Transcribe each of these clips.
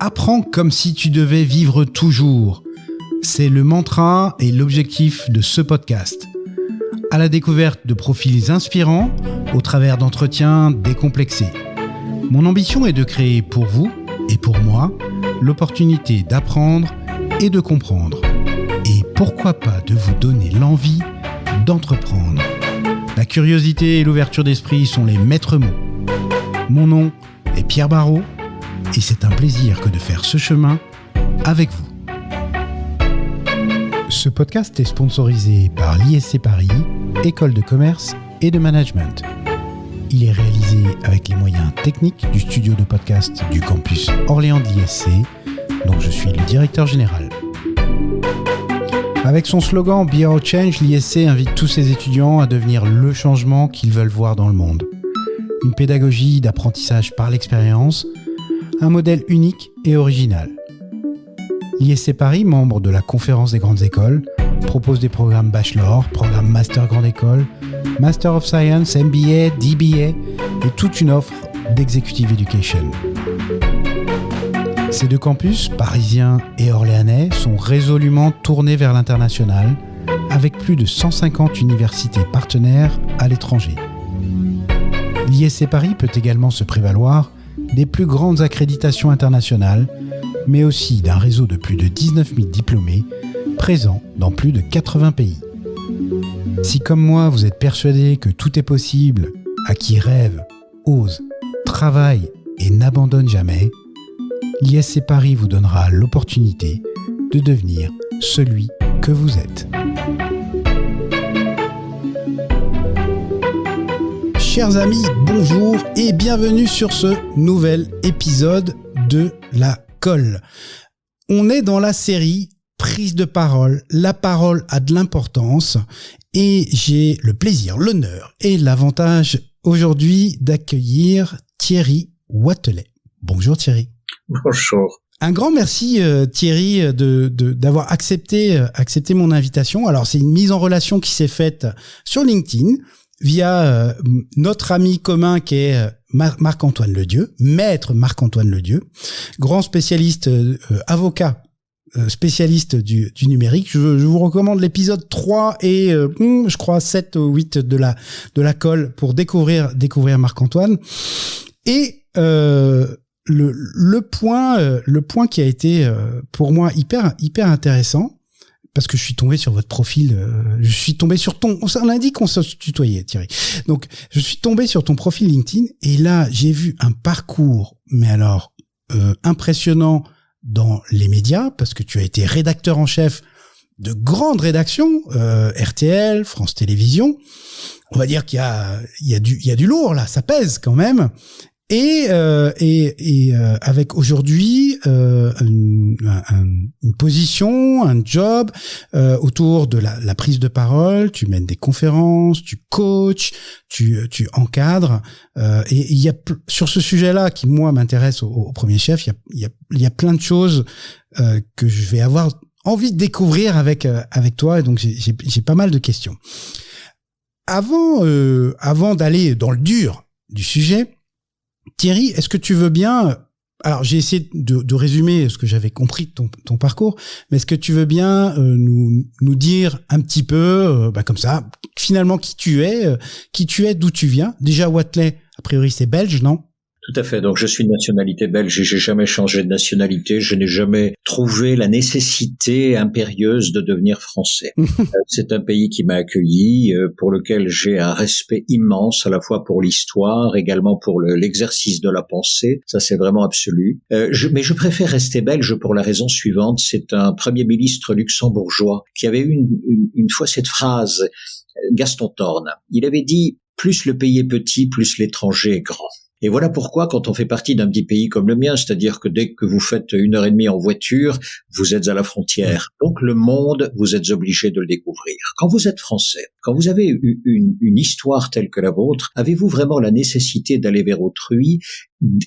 apprends comme si tu devais vivre toujours. C'est le mantra et l'objectif de ce podcast. À la découverte de profils inspirants au travers d'entretiens décomplexés. Mon ambition est de créer pour vous et pour moi l'opportunité d'apprendre et de comprendre. Et pourquoi pas de vous donner l'envie d'entreprendre. La curiosité et l'ouverture d'esprit sont les maîtres mots. Mon nom est Pierre Barrault et c'est un plaisir que de faire ce chemin avec vous. Ce podcast est sponsorisé par l'ISC Paris, École de commerce et de management. Il est réalisé avec les moyens techniques du studio de podcast du campus Orléans de l'ISC, dont je suis le directeur général. Avec son slogan Be Our Change, l'ISC invite tous ses étudiants à devenir le changement qu'ils veulent voir dans le monde. Une pédagogie d'apprentissage par l'expérience, un modèle unique et original. L'ISC Paris, membre de la Conférence des grandes écoles, propose des programmes bachelor, programmes master grande école, Master of Science, MBA, DBA et toute une offre d'Executive Education. Ces deux campus, parisiens et orléanais, sont résolument tournés vers l'international, avec plus de 150 universités partenaires à l'étranger. L'ISC Paris peut également se prévaloir des plus grandes accréditations internationales, mais aussi d'un réseau de plus de 19 000 diplômés présents dans plus de 80 pays. Si comme moi vous êtes persuadé que tout est possible à qui rêve, ose, travaille et n'abandonne jamais, l'ISC Paris vous donnera l'opportunité de devenir celui que vous êtes. Chers amis, bonjour et bienvenue sur ce nouvel épisode de La Colle. On est dans la série Prise de parole. La parole a de l'importance et j'ai le plaisir, l'honneur et l'avantage aujourd'hui d'accueillir Thierry Watelet. Bonjour Thierry. Bonjour. Un grand merci Thierry d'avoir accepté mon invitation. Alors c'est une mise en relation qui s'est faite sur LinkedIn via notre ami commun qui est Marc-Antoine Ledieu, maître Marc-Antoine Ledieu, grand spécialiste avocat, spécialiste du numérique. Je vous recommande l'épisode 3 et je crois 7 ou 8 de la colle pour découvrir Marc-Antoine. Et le point qui a été pour moi hyper intéressant, parce que je suis tombé sur votre profil, je suis tombé sur on a dit qu'on se tutoyait Thierry. Donc je suis tombé sur ton profil LinkedIn et là j'ai vu un parcours mais alors impressionnant dans les médias, parce que tu as été rédacteur en chef de grandes rédactions, RTL, France Télévisions. On va dire qu'il y a du lourd là, ça pèse quand même. Et avec aujourd'hui une position, un job autour de la prise de parole, tu mènes des conférences, tu coaches, tu encadres, et il y a sur ce sujet-là qui moi m'intéresse au premier chef, il y a plein de choses que je vais avoir envie de découvrir avec toi, et donc j'ai pas mal de questions. Avant d'aller dans le dur du sujet, Thierry, est-ce que tu veux bien... Alors, j'ai essayé de résumer ce que j'avais compris de ton parcours, mais est-ce que tu veux bien nous dire un petit peu, comme ça, finalement, qui tu es, d'où tu viens? Déjà, Watelet, a priori, c'est belge, non? Tout à fait. Donc, je suis de nationalité belge et j'ai jamais changé de nationalité. Je n'ai jamais trouvé la nécessité impérieuse de devenir français. C'est un pays qui m'a accueilli, pour lequel j'ai un respect immense, à la fois pour l'histoire, également pour l'exercice de la pensée. Ça, c'est vraiment absolu. Mais je préfère rester belge pour la raison suivante. C'est un premier ministre luxembourgeois qui avait eu une fois cette phrase, Gaston Thorn. Il avait dit « Plus le pays est petit, plus l'étranger est grand ». Et voilà pourquoi, quand on fait partie d'un petit pays comme le mien, c'est-à-dire que dès que vous faites 1h30 en voiture, vous êtes à la frontière. Donc le monde, vous êtes obligé de le découvrir. Quand vous êtes français, Quand vous avez une histoire telle que la vôtre, avez-vous vraiment la nécessité d'aller vers autrui,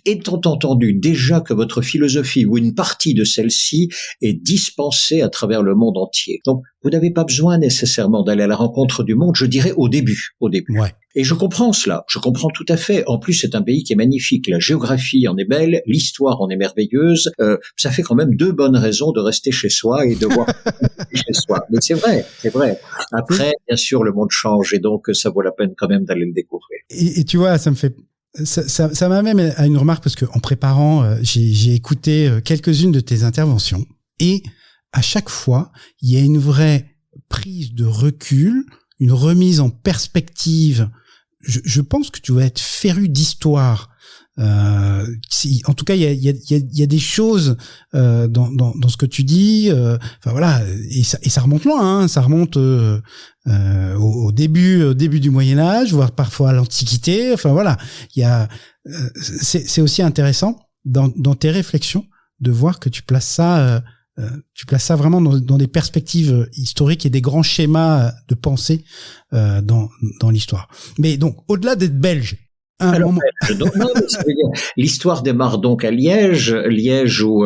étant entendu déjà que votre philosophie ou une partie de celle-ci est dispensée à travers le monde entier? Donc, vous n'avez pas besoin nécessairement d'aller à la rencontre du monde, je dirais au début. Ouais. Et je comprends cela, je comprends tout à fait. En plus, c'est un pays qui est magnifique, la géographie en est belle, l'histoire en est merveilleuse. Ça fait quand même 2 bonnes raisons de rester chez soi et de voir chez soi. Mais c'est vrai. Après, bien sûr, le monde change et donc ça vaut la peine quand même d'aller le découvrir. Et tu vois, ça m'amène à une remarque parce que en préparant, j'ai écouté quelques-unes de tes interventions et à chaque fois, il y a une vraie prise de recul, une remise en perspective. Je pense que tu vas être féru d'histoire. En tout cas, il y a des choses dans ce que tu dis. Enfin voilà, et ça remonte loin. Hein, ça remonte au début du Moyen Âge, voire parfois à l'Antiquité. Enfin voilà, c'est aussi intéressant dans tes réflexions de voir que tu places ça vraiment dans des perspectives historiques et des grands schémas de pensée dans l'histoire. Mais donc, au-delà d'être belge, Alors, non, mais ça veut dire, l'histoire démarre donc à Liège où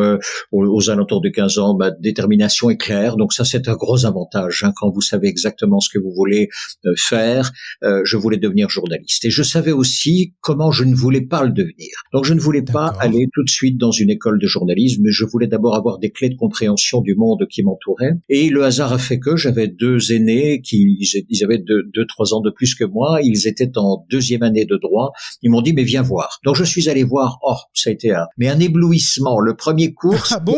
aux alentours de 15 ans, détermination est claire. Donc ça, c'est un gros avantage quand vous savez exactement ce que vous voulez faire. Je voulais devenir journaliste et je savais aussi comment je ne voulais pas le devenir. Donc je ne voulais pas aller tout de suite dans une école de journalisme, mais je voulais d'abord avoir des clés de compréhension du monde qui m'entourait. Et le hasard a fait que j'avais 2 aînés ils avaient 2-3 ans de plus que moi. Ils étaient en 2e année de droit. Ils m'ont dit, mais viens voir. Donc je suis allé voir. Oh, ça a été un éblouissement. Le premier cours. Ah bon?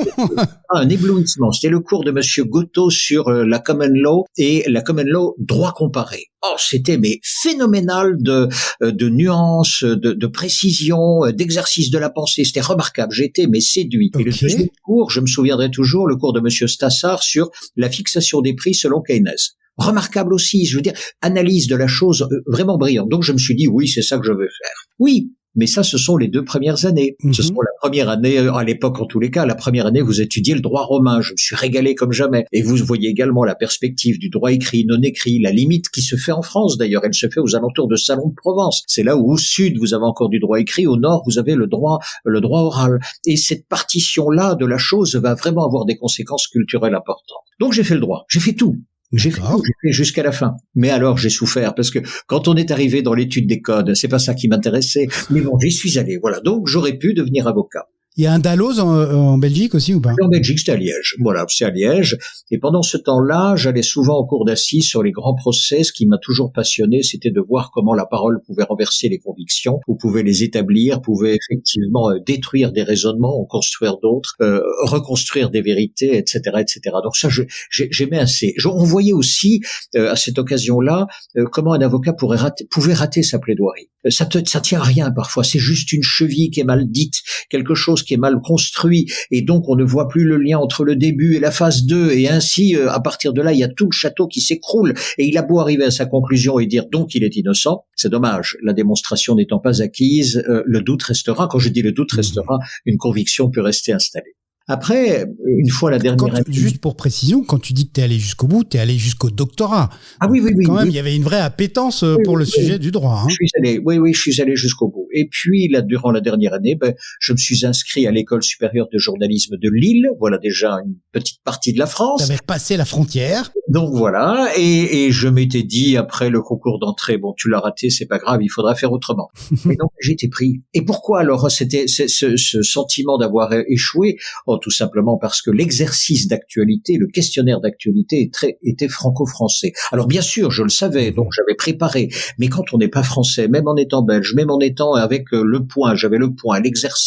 Un éblouissement. C'était le cours de Monsieur Gotto sur la Common Law et la Common Law droit comparé. Oh, c'était phénoménal de nuances, de précision, d'exercice de la pensée. C'était remarquable. J'ai été séduit. Okay. Et le deuxième cours, je me souviendrai toujours, le cours de Monsieur Stassard sur la fixation des prix selon Keynes. Remarquable aussi, je veux dire, analyse de la chose vraiment brillante. Donc je me suis dit, oui, c'est ça que je veux faire. Oui, mais ça, ce sont les 2 premières années. Ce sont la première année, à l'époque en tous les cas, la première année, vous étudiez le droit romain. Je me suis régalé comme jamais. Et vous voyez également la perspective du droit écrit, non écrit, la limite qui se fait en France d'ailleurs. Elle se fait aux alentours de Salon de Provence. C'est là où au sud, vous avez encore du droit écrit, au nord, vous avez le droit oral. Et cette partition-là de la chose va vraiment avoir des conséquences culturelles importantes. Donc j'ai fait le droit. J'ai fait tout. J'ai fait jusqu'à la fin. Mais alors, j'ai souffert parce que quand on est arrivé dans l'étude des codes, c'est pas ça qui m'intéressait. Mais bon, j'y suis allé. Voilà. Donc, j'aurais pu devenir avocat. Il y a un Dalloz en Belgique aussi ou pas? En Belgique, c'était à Liège. Voilà, c'est à Liège. Et pendant ce temps-là, j'allais souvent en cour d'assises sur les grands procès. Ce qui m'a toujours passionné, c'était de voir comment la parole pouvait renverser les convictions, ou pouvait les établir, pouvait effectivement détruire des raisonnements, en construire d'autres, reconstruire des vérités, etc., etc. Donc ça, j'aimais assez. On voyait aussi à cette occasion-là comment un avocat pouvait rater sa plaidoirie. Ça tient à rien parfois. C'est juste une cheville qui est mal dite, quelque chose qui est mal construit, et donc on ne voit plus le lien entre le début et la phase 2, et ainsi, à partir de là, il y a tout le château qui s'écroule, et il a beau arriver à sa conclusion et dire donc il est innocent, c'est dommage, la démonstration n'étant pas acquise, le doute restera. Quand je dis le doute restera, une conviction peut rester installée. Après, une fois la dernière année... Juste pour précision, quand tu dis que t'es allé jusqu'au bout, t'es allé jusqu'au doctorat. Ah oui. Quand même, il y avait une vraie appétence pour le sujet du droit. Hein. Je suis allé jusqu'au bout. Et puis, là, durant la dernière année, je me suis inscrit à l'École supérieure de journalisme de Lille. Voilà déjà une petite partie de la France. T'avais passé la frontière. Donc voilà, et je m'étais dit, après le concours d'entrée, bon, tu l'as raté, c'est pas grave, il faudra faire autrement. Et donc, j'ai été pris. Et pourquoi alors c'était ce sentiment d'avoir échoué? Oh, tout simplement parce que l'exercice d'actualité, le questionnaire d'actualité était franco-français. Alors bien sûr, je le savais, donc j'avais préparé, mais quand on n'est pas français, même en étant belge, même en étant avec le point, j'avais le point, l'Express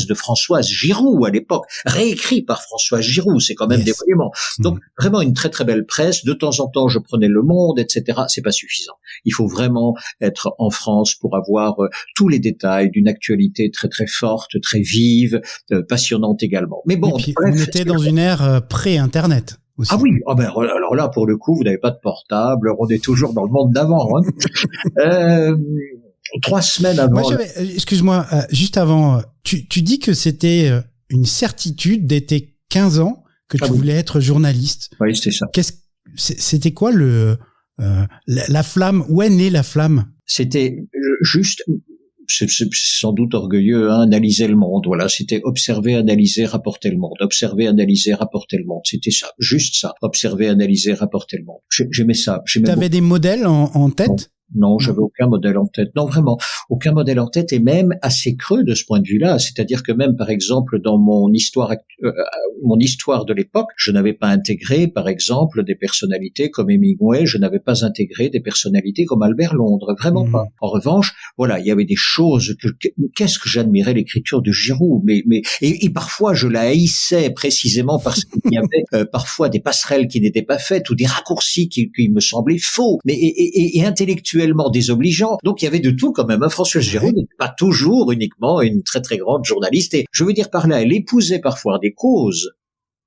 de Françoise Giroud à l'époque, réécrit par Françoise Giroud, c'est quand même des monuments. Donc vraiment une très très belle presse, de temps en temps je prenais Le Monde, etc. C'est pas suffisant. Il faut vraiment être en France pour avoir tous les détails d'une actualité très très forte, très vive, passionnante également. Mais bon, puis, bref, on était dans une ère pré-internet aussi. Ah oui, alors là pour le coup vous n'avez pas de portable, on est toujours dans le monde d'avant. 3 semaines avant. Moi, excuse-moi, juste avant, tu dis que c'était une certitude dès tes 15 ans que tu voulais être journaliste. Oui, c'était ça. c'était quoi la flamme? Où est née la flamme? C'était juste, c'est sans doute orgueilleux, hein, analyser le monde. Voilà, c'était observer, analyser, rapporter le monde. Observer, analyser, rapporter le monde. C'était ça, juste ça. Observer, analyser, rapporter le monde. J'aimais ça. T'avais des modèles en tête? Non, j'avais aucun modèle en tête. Non, vraiment, aucun modèle en tête, et même assez creux de ce point de vue-là. C'est-à-dire que même, par exemple, dans mon histoire de l'époque, je n'avais pas intégré, par exemple, des personnalités comme Hemingway. Je n'avais pas intégré des personnalités comme Albert Londres. Vraiment pas. En revanche, voilà, il y avait des choses qu'est-ce que j'admirais l'écriture de Giroud. Et parfois, je la haïssais précisément parce qu'il y avait parfois des passerelles qui n'étaient pas faites ou des raccourcis qui me semblaient faux, mais et intellectuellement désobligeant. Donc il y avait de tout quand même. Françoise Giroud n'était pas toujours uniquement une très très grande journaliste. Et je veux dire par là, elle épousait parfois des causes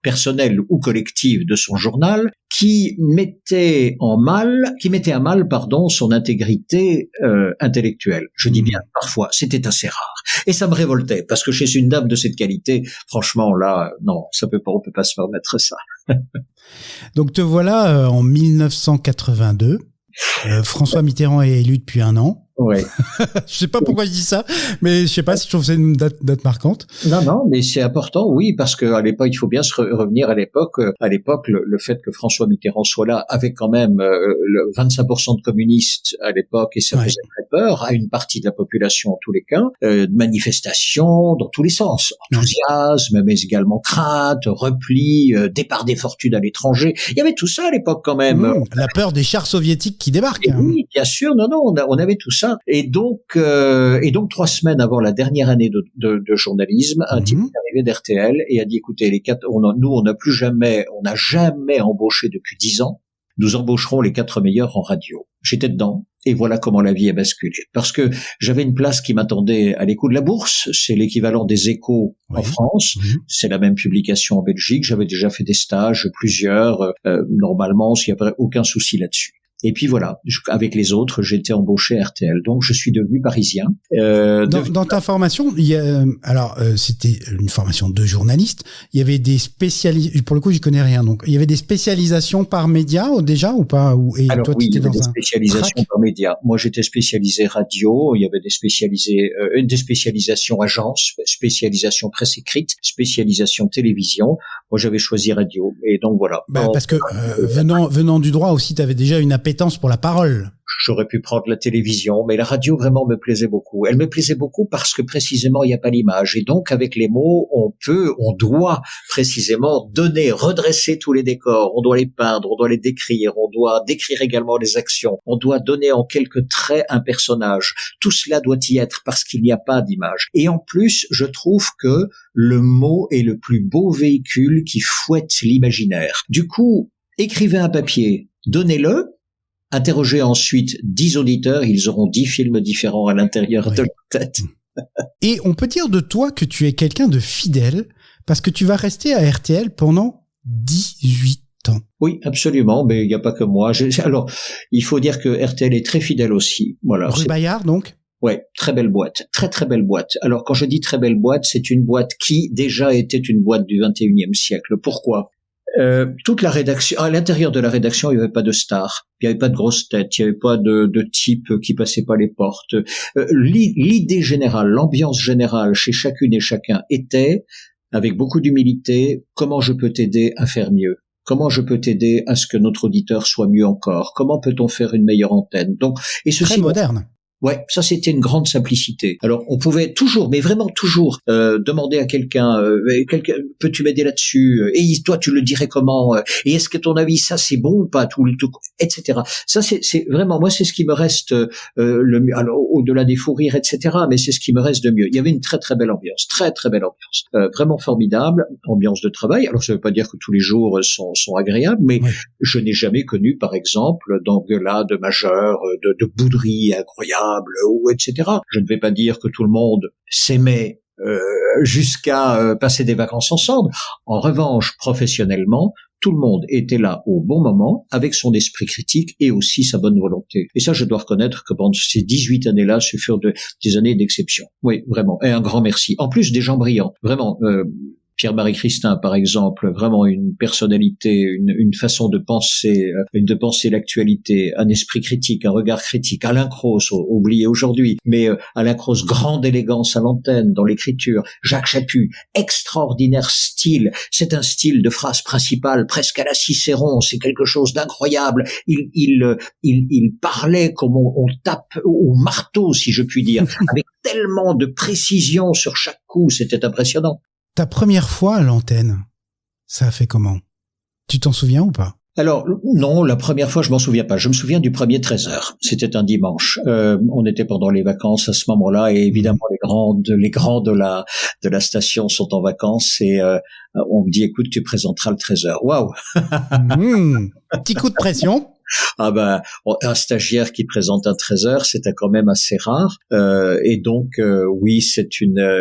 personnelles ou collectives de son journal qui mettaient à mal, son intégrité intellectuelle. Je dis bien parfois, c'était assez rare. Et ça me révoltait parce que chez une dame de cette qualité, franchement là, non, on peut pas se permettre ça. Donc te voilà en 1982. François Mitterrand est élu depuis 1 an. Ouais. Je sais pas pourquoi je dis ça, mais je sais pas si je trouve que c'est une date marquante. Non, mais c'est important, oui, parce que à l'époque, il faut bien se revenir à l'époque. À l'époque, le fait que François Mitterrand soit là, avec quand même 25% de communistes à l'époque, et ça faisait très peur à une partie de la population en tous les cas, de manifestations dans tous les sens, enthousiasme, mais également crainte, repli, départ des fortunes à l'étranger. Il y avait tout ça à l'époque quand même. La peur des chars soviétiques qui débarquent. Oui, bien sûr, non, on avait tout ça. Et donc 3 semaines avant la dernière année de journalisme, un type est arrivé d'RTL et a dit, écoutez, on n'a jamais embauché depuis 10 ans. Nous embaucherons les 4 meilleurs en radio. J'étais dedans. Et voilà comment la vie a basculé. Parce que j'avais une place qui m'attendait à l'écho de la Bourse. C'est l'équivalent des Échos en France. C'est la même publication en Belgique. J'avais déjà fait des stages, plusieurs. Normalement, il n'y avait aucun souci là-dessus. Et puis voilà, avec les autres, j'ai été embauché à RTL, donc je suis devenu parisien. Dans ta formation, c'était une formation de journaliste. Il y avait des pour le coup, j'y connais rien, donc il y avait des spécialisations par média déjà ou pas? Alors toi, oui, il y avait des spécialisations par média. Moi, j'étais spécialisé radio. Il y avait des spécialisations agences, spécialisation presse écrite, spécialisation télévision. Moi, j'avais choisi radio, et donc voilà. Parce que venant du droit aussi, tu avais déjà une appétence pour la parole. J'aurais pu prendre la télévision, mais la radio vraiment me plaisait beaucoup. Elle me plaisait beaucoup parce que précisément il n'y a pas l'image, et donc avec les mots on doit précisément redresser tous les décors, on doit les peindre, on doit les décrire, on doit décrire également les actions, on doit donner en quelques traits un personnage. Tout cela doit y être parce qu'il n'y a pas d'image. Et en plus, je trouve que le mot est le plus beau véhicule qui fouette l'imaginaire. Du coup, écrivez un papier, donnez-le. Interrogez ensuite 10 auditeurs, ils auront 10 films différents à l'intérieur de leur tête. Et on peut dire de toi que tu es quelqu'un de fidèle, parce que tu vas rester à RTL pendant 18 ans. Oui, absolument, mais il n'y a pas que moi. Alors, il faut dire que RTL est très fidèle aussi. Voilà. Rue Bayard, donc? Ouais, très belle boîte, très très belle boîte. Alors, quand je dis très belle boîte, c'est une boîte qui déjà était une boîte du 21e siècle. Pourquoi ? Toute la rédaction, à l'intérieur de la rédaction, il n'y avait pas de stars, il n'y avait pas de grosses têtes, il n'y avait pas de types qui passaient pas les portes. L'idée générale, l'ambiance générale chez chacune et chacun était, avec beaucoup d'humilité, comment je peux t'aider à faire mieux? Comment je peux t'aider à ce que notre auditeur soit mieux encore? Comment peut-on faire une meilleure antenne? Donc, et ceci très moderne. Ouais, ça c'était une grande simplicité. Alors on pouvait toujours, mais vraiment toujours, demander à quelqu'un, peux-tu m'aider là-dessus? Et toi tu le dirais comment? Et est-ce que ton avis ça c'est bon ou pas? Etc. Ça c'est vraiment, moi c'est ce qui me reste le mieux. Alors au-delà des fous rires, etc. Mais c'est ce qui me reste de mieux. Il y avait une très très belle ambiance, très très belle ambiance, vraiment formidable ambiance de travail. Alors ça veut pas dire que tous les jours sont agréables, mais je n'ai jamais connu par exemple d'engueulades majeures, de bouderies incroyables. Ou etc. Je ne vais pas dire que tout le monde s'aimait jusqu'à passer des vacances ensemble. En revanche, professionnellement, tout le monde était là au bon moment, avec son esprit critique et aussi sa bonne volonté. Et ça, je dois reconnaître que pendant ces 18 années-là, ce furent des années d'exception. Oui, vraiment. Et un grand merci. En plus, des gens brillants. Vraiment, Pierre-Marie Christin, par exemple, vraiment une personnalité, une façon de penser l'actualité, un esprit critique, un regard critique. Alain Cros, oublié aujourd'hui, mais Alain Cros, grande élégance à l'antenne, dans l'écriture. Jacques Chaput, extraordinaire style. C'est un style de phrase principale, presque à la Cicéron. C'est quelque chose d'incroyable. Il parlait comme on tape au marteau, si je puis dire, avec tellement de précision sur chaque coup. C'était impressionnant. Ta première fois à l'antenne, ça a fait comment? Tu t'en souviens ou pas? Alors non, la première fois je m'en souviens pas. Je me souviens du premier 13h. C'était un dimanche. On était pendant les vacances à ce moment-là et évidemment les grands de la station sont en vacances et on me dit écoute tu présenteras le 13h. Waouh. Petit coup de pression. Ah ben, un stagiaire qui présente un 13h, c'était quand même assez rare. Et donc, oui,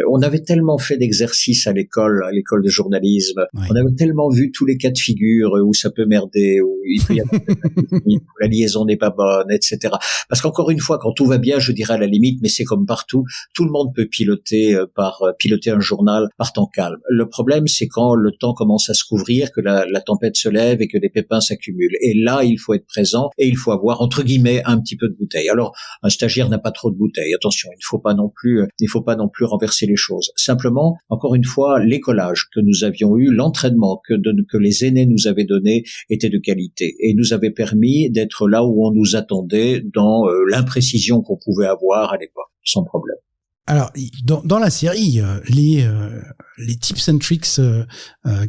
on avait tellement fait d'exercices à l'école de journalisme. Oui. On avait tellement vu tous les cas de figure où ça peut merder, où il peut y avoir où la liaison n'est pas bonne, etc. Parce qu'encore une fois, quand tout va bien, je dirais à la limite, mais c'est comme partout, tout le monde peut piloter un journal par temps calme. Le problème, c'est quand le temps commence à se couvrir, que la tempête se lève et que les pépins s'accumulent. Et là, il faut être présent et il faut avoir entre guillemets un petit peu de bouteille. Alors un stagiaire n'a pas trop de bouteille. Attention, il ne faut pas non plus renverser les choses. Simplement, encore une fois, l'écolage que nous avions eu, l'entraînement que les aînés nous avaient donné était de qualité et nous avait permis d'être là où on nous attendait dans l'imprécision qu'on pouvait avoir à l'époque, sans problème. Alors, dans la série, les tips and tricks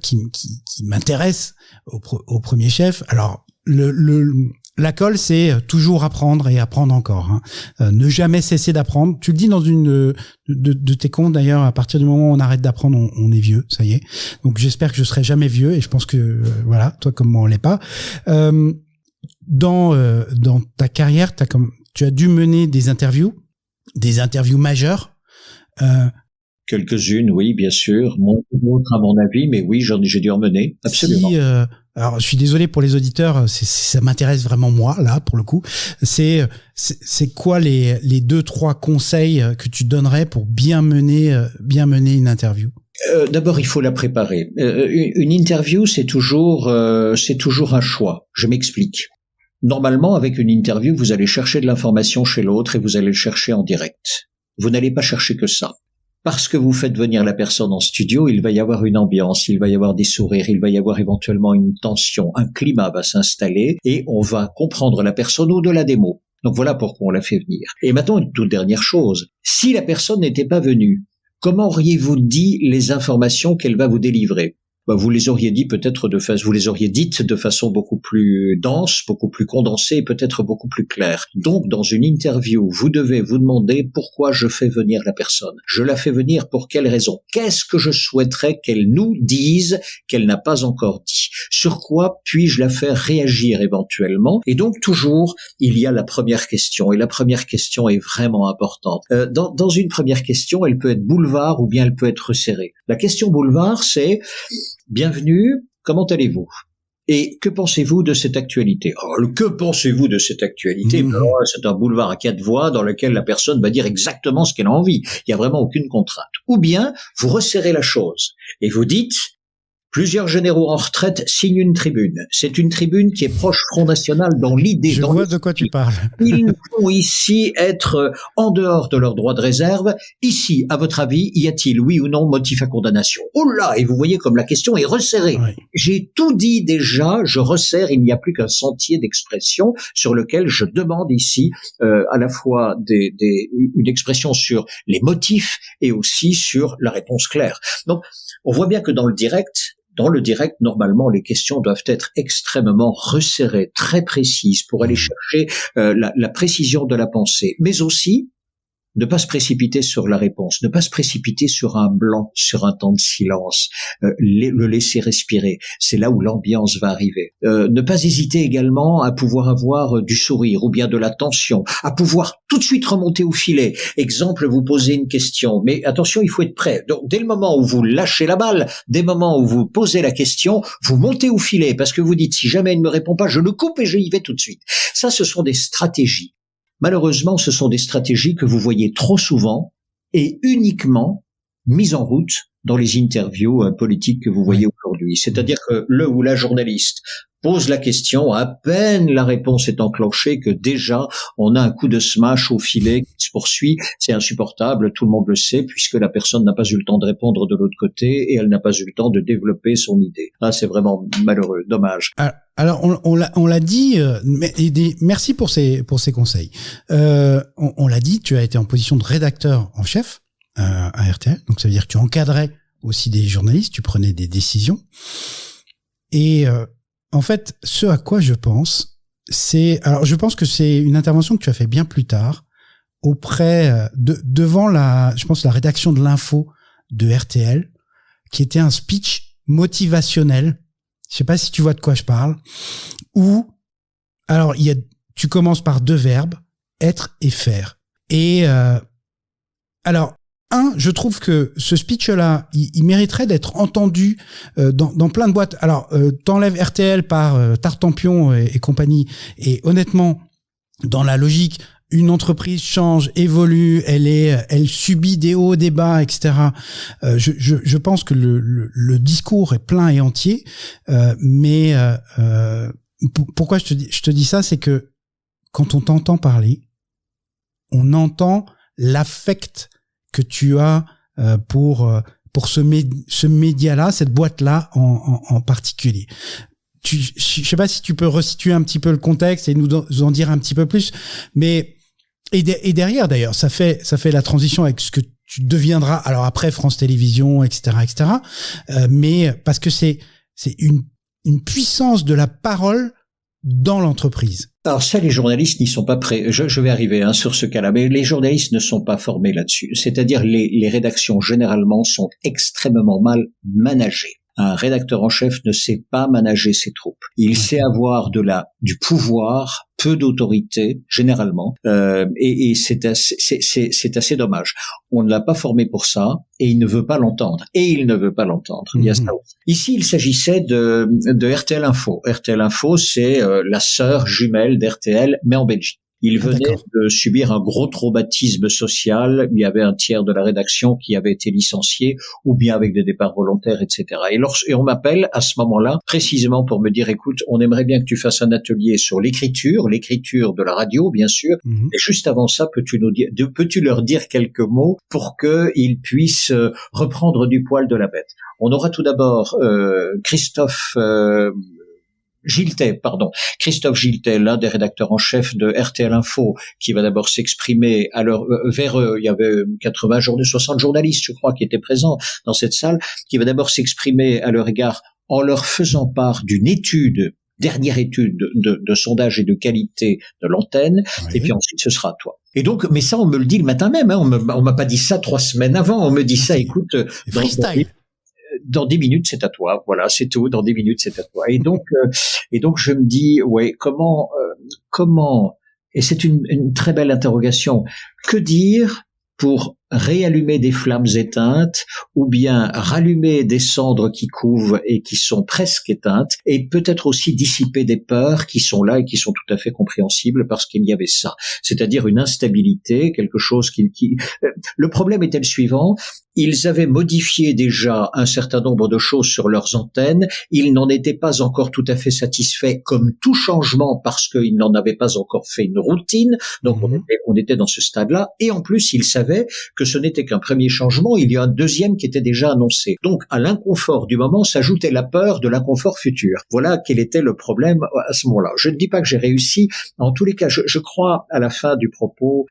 qui m'intéressent au premier chef. Alors, la colle, c'est toujours apprendre et apprendre encore. Hein. Ne jamais cesser d'apprendre. Tu le dis dans une de tes contes d'ailleurs. À partir du moment où on arrête d'apprendre, on est vieux. Ça y est. Donc, j'espère que je serai jamais vieux. Et je pense que voilà, toi comme moi, on l'est pas. Dans ta carrière, tu as dû mener des interviews majeures. Quelques-unes, oui, bien sûr. D'autres, à mon avis, mais oui, j'ai dû en mener. Absolument. Alors, je suis désolé pour les auditeurs, ça m'intéresse vraiment moi, là, pour le coup. C'est quoi les 2-3 conseils que tu donnerais pour bien mener une interview? D'abord, il faut la préparer. Une interview, c'est toujours un choix. Je m'explique. Normalement, avec une interview, vous allez chercher de l'information chez l'autre et vous allez le chercher en direct. Vous n'allez pas chercher que ça. Parce que vous faites venir la personne en studio, il va y avoir une ambiance, il va y avoir des sourires, il va y avoir éventuellement une tension, un climat va s'installer et on va comprendre la personne au-delà des mots. Donc voilà pourquoi on l'a fait venir. Et maintenant, une toute dernière chose. Si la personne n'était pas venue, comment auriez-vous dit les informations qu'elle va vous délivrer ? Vous les auriez dites de façon beaucoup plus dense, beaucoup plus condensée, peut-être beaucoup plus claire. Donc, dans une interview, vous devez vous demander pourquoi je fais venir la personne. Je la fais venir pour quelle raison? Qu'est-ce que je souhaiterais qu'elle nous dise qu'elle n'a pas encore dit? Sur quoi puis-je la faire réagir éventuellement? Et donc, toujours, il y a la première question. Et la première question est vraiment importante. Dans une première question, elle peut être boulevard ou bien elle peut être resserrée. La question boulevard, c'est bienvenue, comment allez-vous? Et que pensez-vous de cette actualité? Alors, que pensez-vous de cette actualité? Alors, c'est un boulevard à 4 voies dans lequel la personne va dire exactement ce qu'elle a envie. Il n'y a vraiment aucune contrainte. Ou bien, vous resserrez la chose et vous dites, plusieurs généraux en retraite signent une tribune. C'est une tribune qui est proche Front National dans l'idée. Je vois de quoi tu parles. Ils vont ici être en dehors de leur droit de réserve. Ici, à votre avis, y a-t-il, oui ou non, motif à condamnation? Oh là! Et vous voyez comme la question est resserrée. Oui. J'ai tout dit déjà, je resserre, il n'y a plus qu'un sentier d'expression sur lequel je demande ici à la fois une expression sur les motifs et aussi sur la réponse claire. Donc, on voit bien que dans le direct, normalement, les questions doivent être extrêmement resserrées, très précises, pour aller chercher la précision de la pensée, mais aussi ne pas se précipiter sur la réponse, ne pas se précipiter sur un blanc, sur un temps de silence, le laisser respirer. C'est là où l'ambiance va arriver. Ne pas hésiter également à pouvoir avoir du sourire ou bien de la tension, à pouvoir tout de suite remonter au filet. Exemple, vous posez une question, mais attention, il faut être prêt. Donc, dès le moment où vous lâchez la balle, dès le moment où vous posez la question, vous montez au filet parce que vous dites, si jamais il ne me répond pas, je le coupe et je y vais tout de suite. Ça, ce sont des stratégies. Malheureusement, ce sont des stratégies que vous voyez trop souvent et uniquement mises en route dans les interviews politiques que vous voyez aujourd'hui. C'est-à-dire que le ou la journaliste pose la question, à peine la réponse est enclenchée que déjà on a un coup de smash au filet qui se poursuit. C'est insupportable, tout le monde le sait, puisque la personne n'a pas eu le temps de répondre de l'autre côté et elle n'a pas eu le temps de développer son idée. Ah, c'est vraiment malheureux, dommage. Alors on l'a dit, merci pour ces conseils. On l'a dit, tu as été en position de rédacteur en chef à RTL, donc ça veut dire que tu encadrais aussi des journalistes, tu prenais des décisions. Et en fait, ce à quoi je pense, je pense que c'est une intervention que tu as fait bien plus tard auprès devant la rédaction de l'info de RTL, qui était un speech motivationnel. Je sais pas si tu vois de quoi je parle. Alors tu commences par 2 verbes, être et faire. Et je trouve que ce speech-là, il mériterait d'être entendu dans plein de boîtes. Alors, t'enlèves RTL par Tartampion et compagnie, et honnêtement, dans la logique, une entreprise change, évolue, elle subit des hauts, des bas, etc. Je pense que le discours est plein et entier, mais pourquoi je te dis ça, c'est que quand on t'entend parler, on entend l'affect que tu as pour ce média-là, cette boîte-là en particulier. Je sais pas si tu peux resituer un petit peu le contexte et nous en dire un petit peu plus, mais et derrière d'ailleurs, ça fait la transition avec ce que tu deviendras. Alors après France Télévisions, etc., mais parce que c'est une puissance de la parole dans l'entreprise. Alors ça, les journalistes n'y sont pas prêts. Je vais arriver sur ce cas-là, mais les journalistes ne sont pas formés là-dessus. C'est-à-dire les rédactions généralement sont extrêmement mal managées. Un rédacteur en chef ne sait pas manager ses troupes. Il sait avoir du pouvoir, peu d'autorité généralement, et c'est assez dommage. On ne l'a pas formé pour ça, et il ne veut pas l'entendre. Il y a ça aussi. Ici, il s'agissait de RTL Info. RTL Info, c'est la sœur jumelle d'RTL, mais en Belgique. Il venait de subir un gros traumatisme social. Il y avait un tiers de la rédaction qui avait été licencié, ou bien avec des départs volontaires, etc. Et on m'appelle à ce moment-là, précisément pour me dire, écoute, on aimerait bien que tu fasses un atelier sur l'écriture de la radio, bien sûr. Et juste avant ça, peux-tu leur dire quelques mots pour qu'ils puissent reprendre du poil de la bête? On aura tout d'abord Christophe Giltet, l'un des rédacteurs en chef de RTL Info, qui va d'abord s'exprimer il y avait 60 journalistes, je crois, qui étaient présents dans cette salle, qui va d'abord s'exprimer à leur égard en leur faisant part d'une dernière étude de sondage et de qualité de l'antenne, et puis ensuite ce sera à toi. Et donc, mais ça, on me le dit le matin même, on m'a pas dit ça 3 semaines avant, on me dit ça, écoute, freestyle. Dans 10 minutes, c'est à toi. Voilà, c'est tout. Dans 10 minutes, c'est à toi. Et donc, je me dis, comment, et c'est une très belle interrogation. Que dire pour réallumer des flammes éteintes, ou bien rallumer des cendres qui couvent et qui sont presque éteintes, et peut-être aussi dissiper des peurs qui sont là et qui sont tout à fait compréhensibles parce qu'il y avait ça. C'est-à-dire une instabilité, quelque chose Le problème était le suivant. Ils avaient modifié déjà un certain nombre de choses sur leurs antennes. Ils n'en étaient pas encore tout à fait satisfaits, comme tout changement, parce qu'ils n'en avaient pas encore fait une routine. Donc on était dans ce stade-là. Et en plus, ils savaient que ce n'était qu'un premier changement. Il y a un deuxième qui était déjà annoncé. Donc à l'inconfort du moment s'ajoutait la peur de l'inconfort futur. Voilà quel était le problème à ce moment-là. Je ne dis pas que j'ai réussi. En tous les cas, je crois à la fin du propos,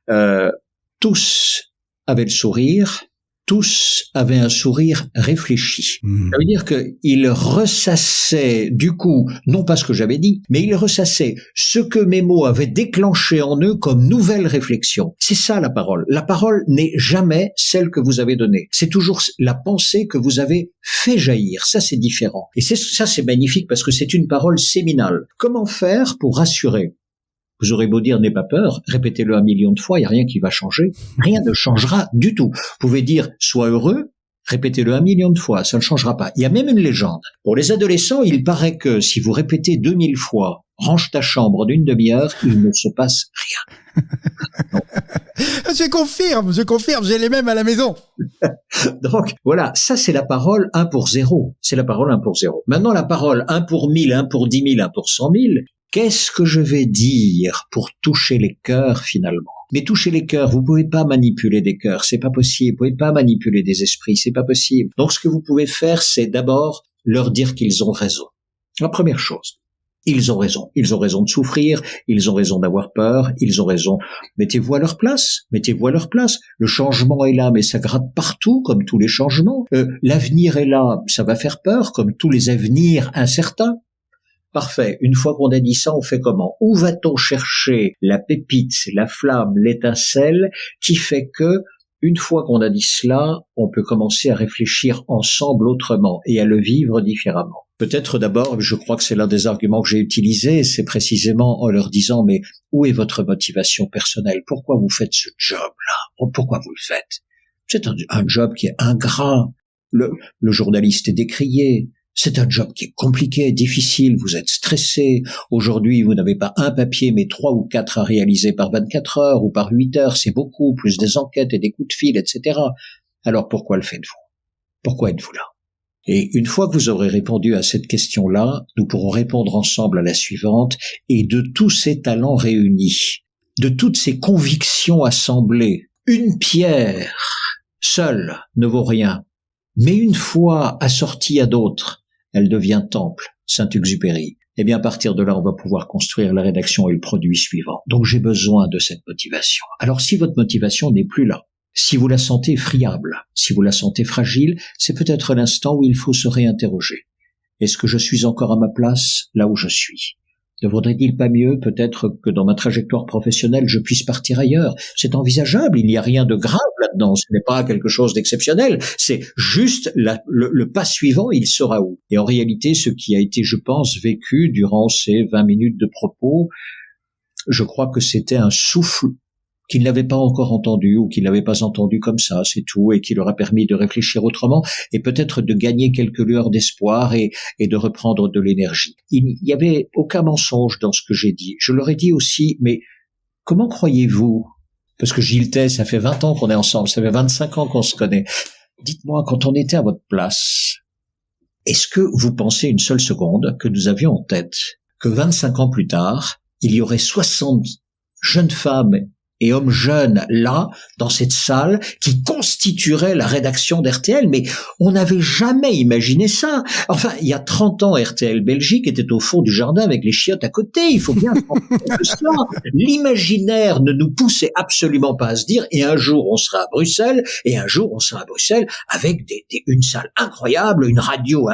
tous avaient le sourire. Tous avaient un sourire réfléchi. Ça veut dire qu'ils ressassaient, du coup, non pas ce que j'avais dit, mais ils ressassaient ce que mes mots avaient déclenché en eux comme nouvelle réflexion. C'est ça la parole. La parole n'est jamais celle que vous avez donnée. C'est toujours la pensée que vous avez fait jaillir. Ça, c'est différent. Et ça, c'est magnifique parce que c'est une parole séminale. Comment faire pour rassurer ? Vous aurez beau dire « n'aie pas peur », répétez-le 1 million de fois, il n'y a rien qui va changer. Rien ne changera du tout. Vous pouvez dire « sois heureux », répétez-le 1 million de fois, ça ne changera pas. Il y a même une légende. Pour les adolescents, il paraît que si vous répétez 2000 fois « range ta chambre d'une demi-heure », il ne se passe rien. Je confirme, j'ai les mêmes à la maison. Donc, voilà, ça c'est la parole 1 pour 0. C'est la parole 1 pour 0. Maintenant, la parole 1 pour 1000, 1 pour 10 000, 1 pour 100 000, qu'est-ce que je vais dire pour toucher les cœurs finalement? Mais toucher les cœurs, vous pouvez pas manipuler des cœurs, c'est pas possible. Vous pouvez pas manipuler des esprits, c'est pas possible. Donc, ce que vous pouvez faire, c'est d'abord leur dire qu'ils ont raison. La première chose. Ils ont raison. Ils ont raison de souffrir. Ils ont raison d'avoir peur. Ils ont raison. Mettez-vous à leur place. Mettez-vous à leur place. Le changement est là, mais ça gratte partout, comme tous les changements. L'avenir est là, ça va faire peur, comme tous les avenirs incertains. Parfait. Une fois qu'on a dit ça, on fait comment? Où va-t-on chercher la pépite, la flamme, l'étincelle qui fait que, une fois qu'on a dit cela, on peut commencer à réfléchir ensemble autrement et à le vivre différemment. Peut-être d'abord, je crois que c'est l'un des arguments que j'ai utilisés, c'est précisément en leur disant, mais où est votre motivation personnelle? Pourquoi vous faites ce job-là? Pourquoi vous le faites? C'est un job qui est ingrat. Le journaliste est décrié. C'est un job qui est compliqué, difficile, vous êtes stressé. Aujourd'hui, vous n'avez pas un papier, mais 3 ou 4 à réaliser par 24 heures ou par 8 heures, c'est beaucoup, plus des enquêtes et des coups de fil, etc. Alors pourquoi le faites-vous? Pourquoi êtes-vous là? Et une fois que vous aurez répondu à cette question-là, nous pourrons répondre ensemble à la suivante, et de tous ces talents réunis, de toutes ces convictions assemblées, une pierre seule ne vaut rien, mais une fois assortie à d'autres, elle devient temple, Saint-Exupéry. Eh bien, à partir de là, on va pouvoir construire la rédaction et le produit suivant. Donc, j'ai besoin de cette motivation. Alors, si votre motivation n'est plus là, si vous la sentez friable, si vous la sentez fragile, c'est peut-être l'instant où il faut se réinterroger. Est-ce que je suis encore à ma place là où je suis? Ne vaudrait-il pas mieux peut-être que dans ma trajectoire professionnelle, je puisse partir ailleurs? C'est envisageable, il n'y a rien de grave là-dedans, ce n'est pas quelque chose d'exceptionnel, c'est juste le pas suivant, il sera où? Et en réalité, ce qui a été, je pense, vécu durant ces 20 minutes de propos, je crois que c'était un souffle qu'il n'avait pas encore entendu ou qu'il n'avait pas entendu comme ça, c'est tout, et qui leur a permis de réfléchir autrement et peut-être de gagner quelques lueurs d'espoir et de reprendre de l'énergie. Il n'y avait aucun mensonge dans ce que j'ai dit. Je leur ai dit aussi, mais comment croyez-vous? Parce que Gilles Tay, ça fait 20 ans qu'on est ensemble, ça fait 25 ans qu'on se connaît. Dites-moi, quand on était à votre place, est-ce que vous pensez une seule seconde que nous avions en tête que 25 ans plus tard, il y aurait 60 jeunes femmes et hommes jeunes là, dans cette salle, qui constitueraient la rédaction d'RTL, mais on n'avait jamais imaginé ça. Enfin, il y a 30 ans, RTL Belgique était au fond du jardin avec les chiottes à côté, il faut bien comprendre ça. L'imaginaire ne nous poussait absolument pas à se dire, et un jour on sera à Bruxelles, et un jour on sera à Bruxelles avec une salle incroyable, une radio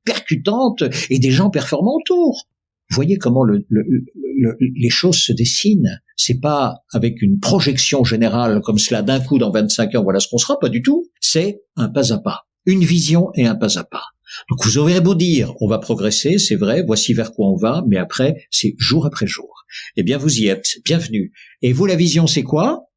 percutante, et des gens performants autour. Vous voyez comment les choses se dessinent. C'est pas avec une projection générale comme cela d'un coup dans 25 ans, voilà ce qu'on sera, pas du tout. C'est un pas à pas. Une vision et un pas à pas. Donc vous aurez beau dire, on va progresser, c'est vrai, voici vers quoi on va, mais après, c'est jour après jour. Eh bien, vous y êtes, bienvenue. Et vous, la vision, c'est quoi?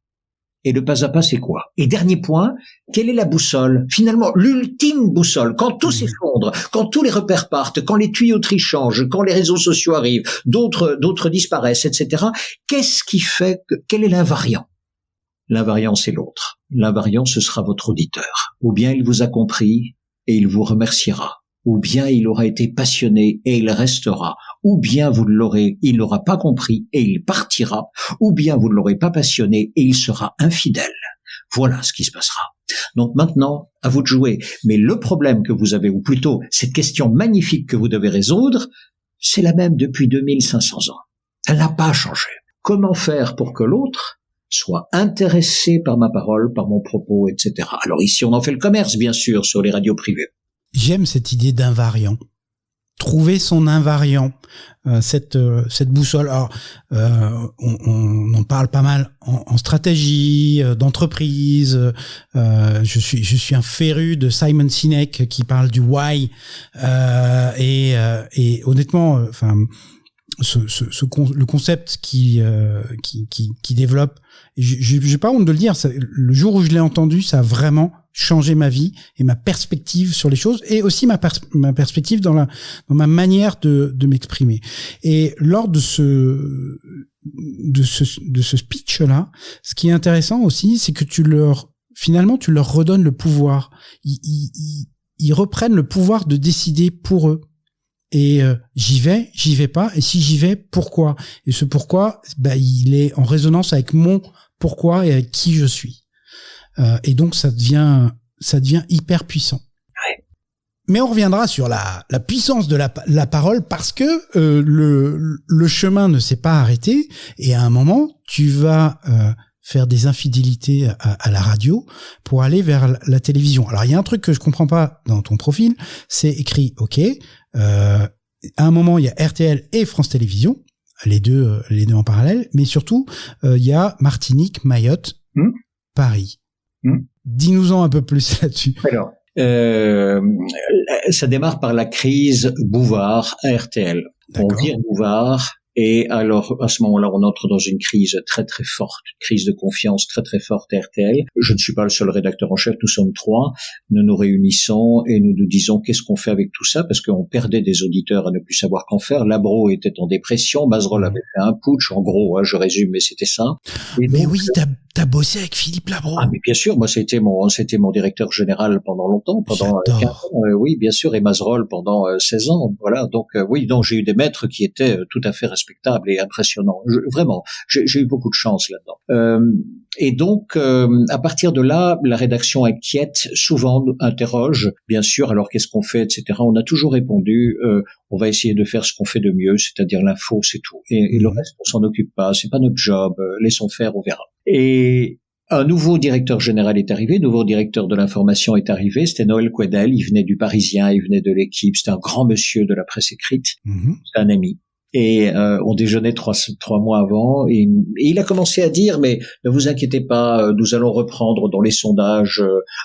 Et le pas à pas, c'est quoi? Et dernier point, quelle est la boussole? Finalement, l'ultime boussole, quand tout s'effondre, quand tous les repères partent, quand les tuyauteries changent, quand les réseaux sociaux arrivent, d'autres disparaissent, etc. Qu'est-ce qui fait que, quel est l'invariant? L'invariant, c'est l'autre. L'invariant, ce sera votre auditeur. Ou bien il vous a compris et il vous remerciera. Ou bien il aura été passionné et il restera, ou bien il n'aura pas compris et il partira, ou bien vous ne l'aurez pas passionné et il sera infidèle. Voilà ce qui se passera. Donc maintenant, à vous de jouer. Mais le problème que vous avez, ou plutôt cette question magnifique que vous devez résoudre, c'est la même depuis 2500 ans. Elle n'a pas changé. Comment faire pour que l'autre soit intéressé par ma parole, par mon propos, etc. Alors ici, on en fait le commerce, bien sûr, sur les radios privées. J'aime cette idée d'invariant. Trouver son invariant, cette boussole. Alors, on en parle pas mal en stratégie d'entreprise. Je suis un féru de Simon Sinek qui parle du why. Et honnêtement, enfin, le concept qui développe, j'ai pas honte de le dire. Le jour où je l'ai entendu, ça a vraiment changé ma vie et ma perspective sur les choses, et aussi ma perspective dans ma manière de m'exprimer. Et lors de ce speech-là, ce qui est intéressant aussi, c'est que finalement, tu leur redonnes le pouvoir. Ils reprennent le pouvoir de décider pour eux. Et j'y vais pas. Et si j'y vais, pourquoi? Et ce pourquoi, il est en résonance avec mon pourquoi et avec qui je suis. Et donc ça devient hyper puissant. Ouais. Mais on reviendra sur la puissance de la parole parce que le chemin ne s'est pas arrêté. Et à un moment, tu vas faire des infidélités à la radio pour aller vers la télévision. Alors il y a un truc que je comprends pas dans ton profil, c'est écrit à un moment il y a RTL et France Télévisions, les deux en parallèle, mais surtout il y a Martinique, Mayotte, Paris. Dis-nous-en un peu plus là-dessus. Alors, ça démarre par la crise Bouvard à RTL. D'accord. On vire Bouvard. Et alors, à ce moment-là, on entre dans une crise très très forte, crise de confiance très très forte à RTL. Je ne suis pas le seul rédacteur en chef, nous sommes 3. Nous nous réunissons et nous nous disons qu'est-ce qu'on fait avec tout ça, parce qu'on perdait des auditeurs à ne plus savoir qu'en faire. Labro était en dépression, Bazerolles avait fait un putsch, en gros, je résume, mais c'était ça. Et mais donc, oui, t'as bossé avec Philippe Labro. Ah, mais bien sûr, moi c'était mon directeur général pendant longtemps, pendant 15 ans, oui, bien sûr, et Bazerolles pendant 16 ans, voilà. Donc oui, donc j'ai eu des maîtres qui étaient tout à fait respectable et impressionnant. Vraiment, j'ai eu beaucoup de chance là-dedans. Et donc, à partir de là, la rédaction inquiète, souvent interroge, bien sûr, alors qu'est-ce qu'on fait, etc. On a toujours répondu, on va essayer de faire ce qu'on fait de mieux, c'est-à-dire l'info, c'est tout. Et le reste, on s'en occupe pas, c'est pas notre job, laissons faire, on verra. Et un nouveau directeur général est arrivé, nouveau directeur de l'information est arrivé, c'était Noël Quedel, il venait du Parisien, il venait de l'Équipe, c'était un grand monsieur de la presse écrite, c'est un ami. Et on déjeunait trois mois avant, et il a commencé à dire, mais ne vous inquiétez pas, nous allons reprendre dans les sondages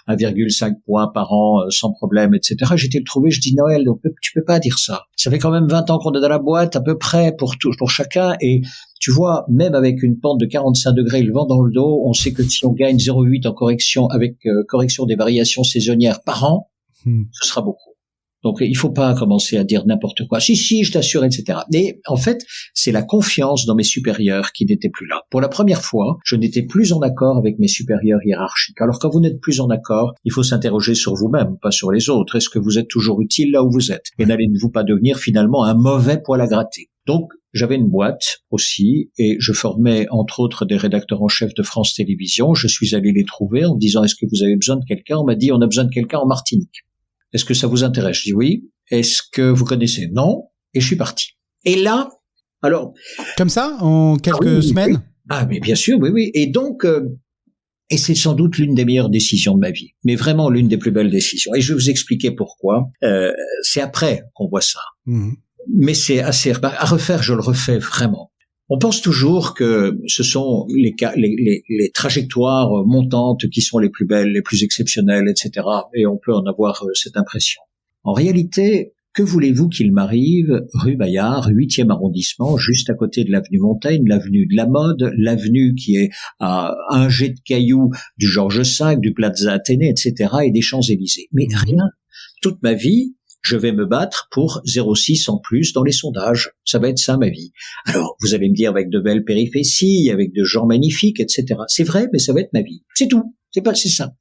1,5 points par an sans problème, etc. J'étais le trouvé, je dis Noël, tu peux pas dire ça. Ça fait quand même 20 ans qu'on est dans la boîte, à peu près pour chacun, et tu vois, même avec une pente de 45 degrés, le vent dans le dos, on sait que si on gagne 0,8 en correction, avec correction des variations saisonnières par an, ce sera beaucoup. Donc, il faut pas commencer à dire n'importe quoi. Si, je t'assure, etc. Mais, en fait, c'est la confiance dans mes supérieurs qui n'était plus là. Pour la première fois, je n'étais plus en accord avec mes supérieurs hiérarchiques. Alors, quand vous n'êtes plus en accord, il faut s'interroger sur vous-même, pas sur les autres. Est-ce que vous êtes toujours utile là où vous êtes? Et n'allez-vous pas devenir finalement un mauvais poil à gratter? Donc, j'avais une boîte aussi et je formais entre autres des rédacteurs en chef de France Télévisions. Je suis allé les trouver en me disant est-ce que vous avez besoin de quelqu'un? On m'a dit on a besoin de quelqu'un en Martinique. Est-ce que ça vous intéresse? Je dis oui. Est-ce que vous connaissez? Non. Et je suis parti. Et là, alors... Comme ça, en quelques semaines? Oui. Ah, mais bien sûr, oui. Et donc, et c'est sans doute l'une des meilleures décisions de ma vie. Mais vraiment l'une des plus belles décisions. Et je vais vous expliquer pourquoi. C'est après qu'on voit ça. Mais c'est assez... À refaire, je le refais vraiment. On pense toujours que ce sont les trajectoires montantes qui sont les plus belles, les plus exceptionnelles, etc. Et on peut en avoir cette impression. En réalité, que voulez-vous qu'il m'arrive rue Bayard, 8e arrondissement, juste à côté de l'avenue Montaigne, l'avenue de la Mode, l'avenue qui est à un jet de cailloux du Georges V, du Plaza Athénée, etc. et des Champs-Élysées. Mais rien. Toute ma vie, je vais me battre pour 0,6 en plus dans les sondages. Ça va être ça, ma vie. Alors, vous allez me dire avec de belles péripéties, avec de gens magnifiques, etc. C'est vrai, mais ça va être ma vie. C'est tout. C'est ça.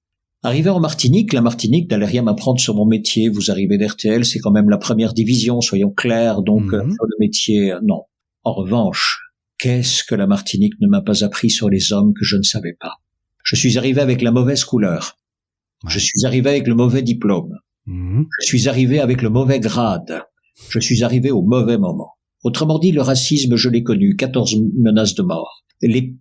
Arrivé en Martinique, la Martinique n'allait rien m'apprendre sur mon métier. Vous arrivez d'RTL, c'est quand même la première division, soyons clairs. Donc, sur le métier, non. En revanche, qu'est-ce que la Martinique ne m'a pas appris sur les hommes que je ne savais pas? Je suis arrivé avec la mauvaise couleur. Je suis arrivé avec le mauvais diplôme. Je suis arrivé avec le mauvais grade. Je suis arrivé au mauvais moment. Autrement dit, le racisme, je l'ai connu. 14 menaces de mort. Les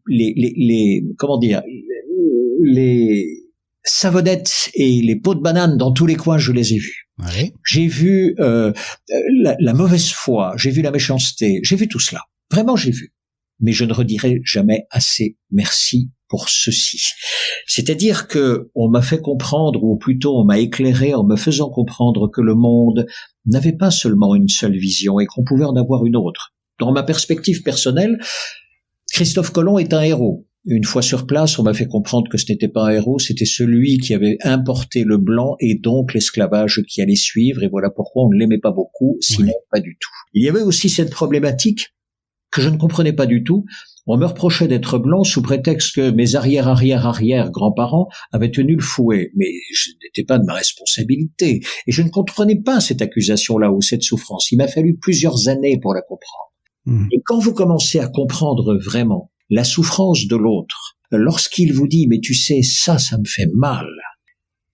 savonnettes et les pots de banane dans tous les coins, je les ai vus. Ouais. J'ai vu la mauvaise foi, j'ai vu la méchanceté, j'ai vu tout cela. Vraiment, j'ai vu. Mais je ne redirai jamais assez merci pour ceci. C'est-à-dire que on m'a fait comprendre, ou plutôt on m'a éclairé en me faisant comprendre que le monde n'avait pas seulement une seule vision et qu'on pouvait en avoir une autre. Dans ma perspective personnelle, Christophe Colomb est un héros. Une fois sur place, on m'a fait comprendre que ce n'était pas un héros, c'était celui qui avait importé le blanc et donc l'esclavage qui allait suivre, et voilà pourquoi on ne l'aimait pas beaucoup, sinon pas du tout. Il y avait aussi cette problématique que je ne comprenais pas du tout, On me reprochait d'être blanc sous prétexte que mes arrière-arrière-arrière-grands-parents avaient tenu le fouet. Mais je n'étais pas de ma responsabilité. Et je ne comprenais pas cette accusation-là ou cette souffrance. Il m'a fallu plusieurs années pour la comprendre. Et quand vous commencez à comprendre vraiment la souffrance de l'autre, lorsqu'il vous dit « mais tu sais, ça me fait mal »,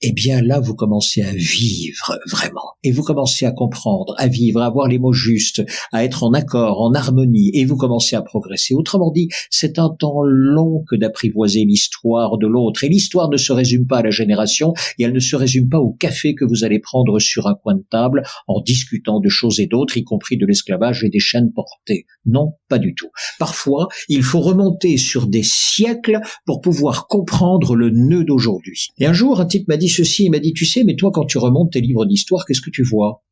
eh bien là, vous commencez à vivre vraiment. Et vous commencez à comprendre, à vivre, à avoir les mots justes, à être en accord, en harmonie, et vous commencez à progresser. Autrement dit, c'est un temps long que d'apprivoiser l'histoire de l'autre. Et l'histoire ne se résume pas à la génération, et elle ne se résume pas au café que vous allez prendre sur un coin de table en discutant de choses et d'autres, y compris de l'esclavage et des chaînes portées. Non, pas du tout. Parfois, il faut remonter sur des siècles pour pouvoir comprendre le nœud d'aujourd'hui. Et un jour, un type m'a dit ceci, il m'a dit, tu sais, mais toi, quand tu remontes tes livres d'histoire, qu'est-ce que tu vois?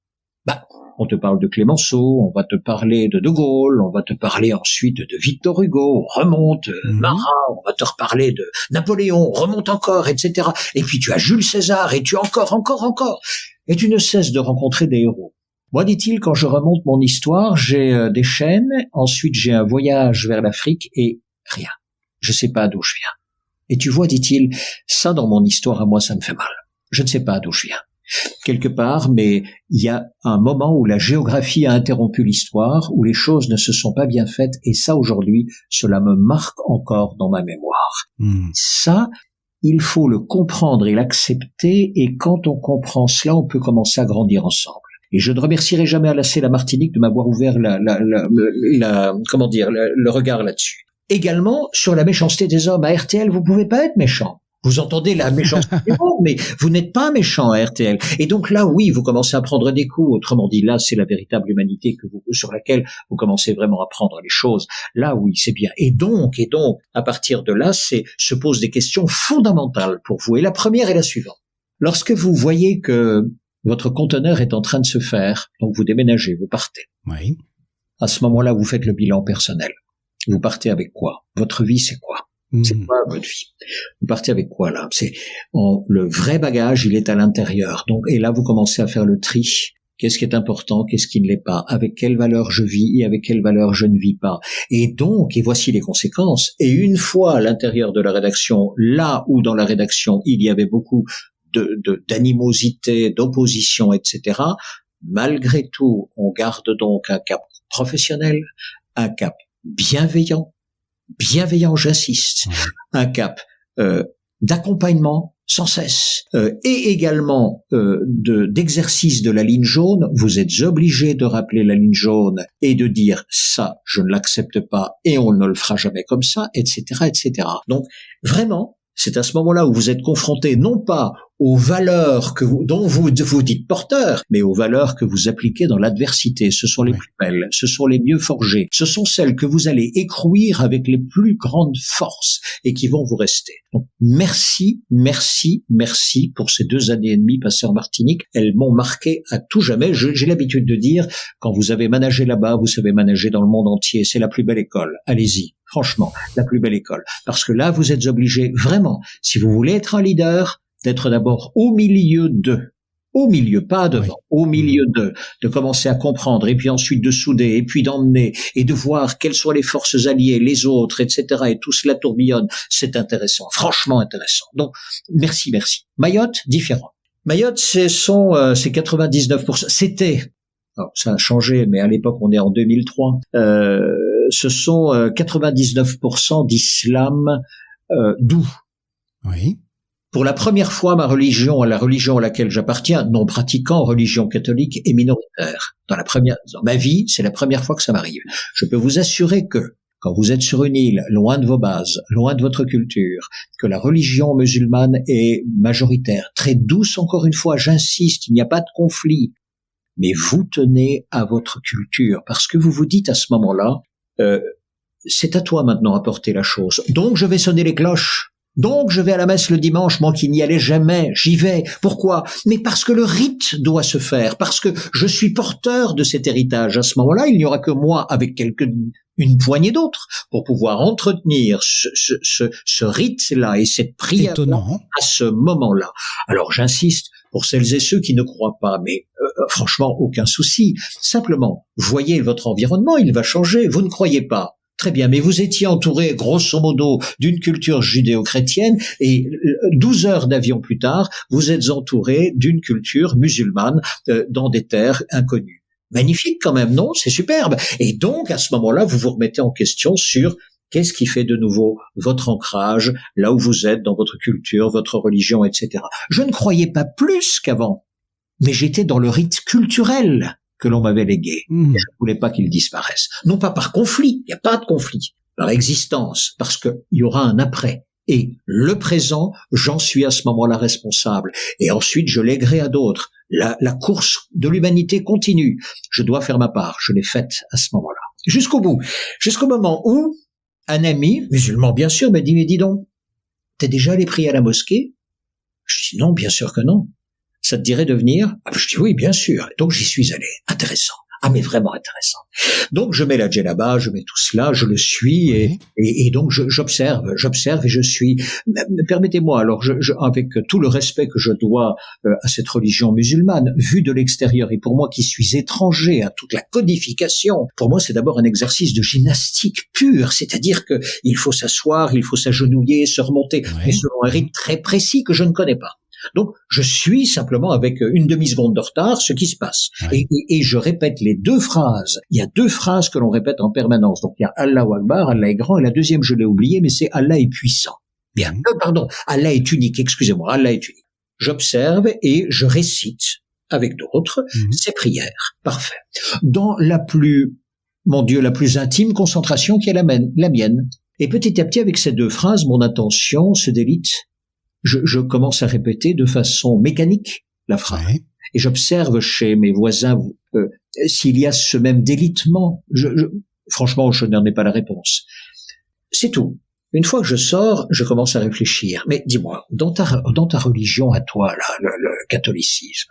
On te parle de Clémenceau, on va te parler de Gaulle, on va te parler ensuite de Victor Hugo, on remonte Marat, on va te reparler de Napoléon, on remonte encore, etc. Et puis tu as Jules César, et tu as encore. Et tu ne cesses de rencontrer des héros. Moi, dit-il, quand je remonte mon histoire, j'ai des chaînes, ensuite j'ai un voyage vers l'Afrique et rien. Je sais pas d'où je viens. Et tu vois, dit-il, ça dans mon histoire à moi, ça me fait mal. Je ne sais pas d'où je viens. Quelque part, mais il y a un moment où la géographie a interrompu l'histoire, où les choses ne se sont pas bien faites, et ça, aujourd'hui, cela me marque encore dans ma mémoire. Ça, il faut le comprendre et l'accepter, et quand on comprend cela, on peut commencer à grandir ensemble. Et je ne remercierai jamais assez la Martinique de m'avoir ouvert le regard là-dessus. Également, sur la méchanceté des hommes. À RTL, vous pouvez pas être méchant. Vous entendez la méchanceté des mots, mais vous n'êtes pas méchant à RTL. Et donc là, oui, vous commencez à prendre des coups. Autrement dit, là, c'est la véritable humanité sur laquelle vous commencez vraiment à prendre les choses. Là, oui, c'est bien. Et donc, à partir de là, se posent des questions fondamentales pour vous. Et la première est la suivante. Lorsque vous voyez que votre conteneur est en train de se faire, donc vous déménagez, vous partez. Oui. À ce moment-là, vous faites le bilan personnel. Vous partez avec quoi? Votre vie, c'est quoi? C'est quoi votre vie? Vous partez avec quoi là? Le vrai bagage, il est à l'intérieur. Donc, et là, vous commencez à faire le tri. Qu'est-ce qui est important? Qu'est-ce qui ne l'est pas? Avec quelle valeur je vis et avec quelle valeur je ne vis pas? Et donc, et voici les conséquences. Et une fois à l'intérieur de la rédaction, là où dans la rédaction il y avait beaucoup d'animosité, d'opposition, etc. Malgré tout, on garde donc un cap professionnel, un cap bienveillant, j'insiste, un cap d'accompagnement sans cesse, et également d'exercice de la ligne jaune. Vous êtes obligé de rappeler la ligne jaune et de dire ça, je ne l'accepte pas et on ne le fera jamais comme ça, etc., etc. Donc vraiment, c'est à ce moment-là où vous êtes confronté non pas aux valeurs dont vous dites porteurs, mais aux valeurs que vous appliquez dans l'adversité. Ce sont les plus belles, ce sont les mieux forgées, ce sont celles que vous allez écrouir avec les plus grandes forces et qui vont vous rester. Donc merci pour ces 2 années et demie passées en Martinique. Elles m'ont marqué à tout jamais. J'ai l'habitude de dire, quand vous avez managé là-bas, vous savez manager dans le monde entier. C'est la plus belle école. Allez-y. Franchement, la plus belle école. Parce que là, vous êtes obligé, vraiment, si vous voulez être un leader, d'être d'abord au milieu, pas devant, au milieu de commencer à comprendre, et puis ensuite de souder, et puis d'emmener, et de voir quelles sont les forces alliées, les autres, etc., et tout cela tourbillonne. C'est intéressant, franchement intéressant. Donc, merci. Mayotte, différent. Mayotte, c'est 99%. C'était, alors, ça a changé, mais à l'époque, on est en 2003, ce sont 99% d'islam doux. Oui. Pour la première fois, la religion à laquelle j'appartiens, non pratiquant, religion catholique, est minoritaire. Dans ma vie, c'est la première fois que ça m'arrive. Je peux vous assurer que quand vous êtes sur une île, loin de vos bases, loin de votre culture, que la religion musulmane est majoritaire, très douce encore une fois, j'insiste, il n'y a pas de conflit. Mais vous tenez à votre culture, parce que vous vous dites à ce moment-là, c'est à toi maintenant à porter la chose. Donc je vais sonner les cloches. Donc je vais à la messe le dimanche, moi qui n'y allais jamais, j'y vais. Pourquoi? Mais parce que le rite doit se faire, parce que je suis porteur de cet héritage. À ce moment-là, il n'y aura que moi avec une poignée d'autres pour pouvoir entretenir ce rite-là et cette prière à ce moment-là. Alors j'insiste, pour celles et ceux qui ne croient pas, mais franchement, aucun souci. Simplement, voyez votre environnement, il va changer. Vous ne croyez pas. Très bien, mais vous étiez entouré, grosso modo, d'une culture judéo-chrétienne et 12 heures d'avion plus tard, vous êtes entouré d'une culture musulmane dans des terres inconnues. Magnifique quand même, non? C'est superbe. Et donc, à ce moment-là, vous vous remettez en question sur qu'est-ce qui fait de nouveau votre ancrage, là où vous êtes, dans votre culture, votre religion, etc. Je ne croyais pas plus qu'avant, mais j'étais dans le rite culturel que l'on m'avait légué. Et je ne voulais pas qu'il disparaisse. Non pas par conflit, il n'y a pas de conflit, par existence, parce qu'il y aura un après. Et le présent, j'en suis à ce moment-là responsable. Et ensuite, je lèguerai à d'autres. La course de l'humanité continue. Je dois faire ma part. Je l'ai faite à ce moment-là. Jusqu'au bout. Jusqu'au moment où un ami, musulman bien sûr, me dit, mais dis donc, t'es déjà allé prier à la mosquée? Je dis non, bien sûr que non. Ça te dirait de venir? Je dis oui, bien sûr. Donc j'y suis allé. Intéressant. Ah, mais vraiment intéressant. Donc je mets la djellaba, je mets tout cela, je le suis et donc j'observe et je suis. Permettez-moi, alors avec tout le respect que je dois à cette religion musulmane, vu de l'extérieur et pour moi qui suis étranger à toute la codification, pour moi c'est d'abord un exercice de gymnastique pure, c'est-à-dire que il faut s'asseoir, il faut s'agenouiller, se remonter, mais selon un rythme très précis que je ne connais pas. Donc, je suis simplement avec une demi-seconde de retard ce qui se passe. Et je répète les deux phrases. Il y a deux phrases que l'on répète en permanence. Donc, il y a Allahu Akbar, Allah est grand, et la deuxième, je l'ai oublié, mais c'est Allah est puissant. Bien, pardon, Allah est unique, excusez-moi, Allah est unique. J'observe et je récite avec d'autres ces prières. Parfait. Dans la plus intime concentration qui est la mienne. Et petit à petit, avec ces deux phrases, mon attention se délite. Je commence à répéter de façon mécanique la phrase. Et j'observe chez mes voisins s'il y a ce même délitement. Franchement, je n'en ai pas la réponse. C'est tout. Une fois que je sors, je commence à réfléchir. Mais dis-moi, dans ta religion à toi, là, le catholicisme,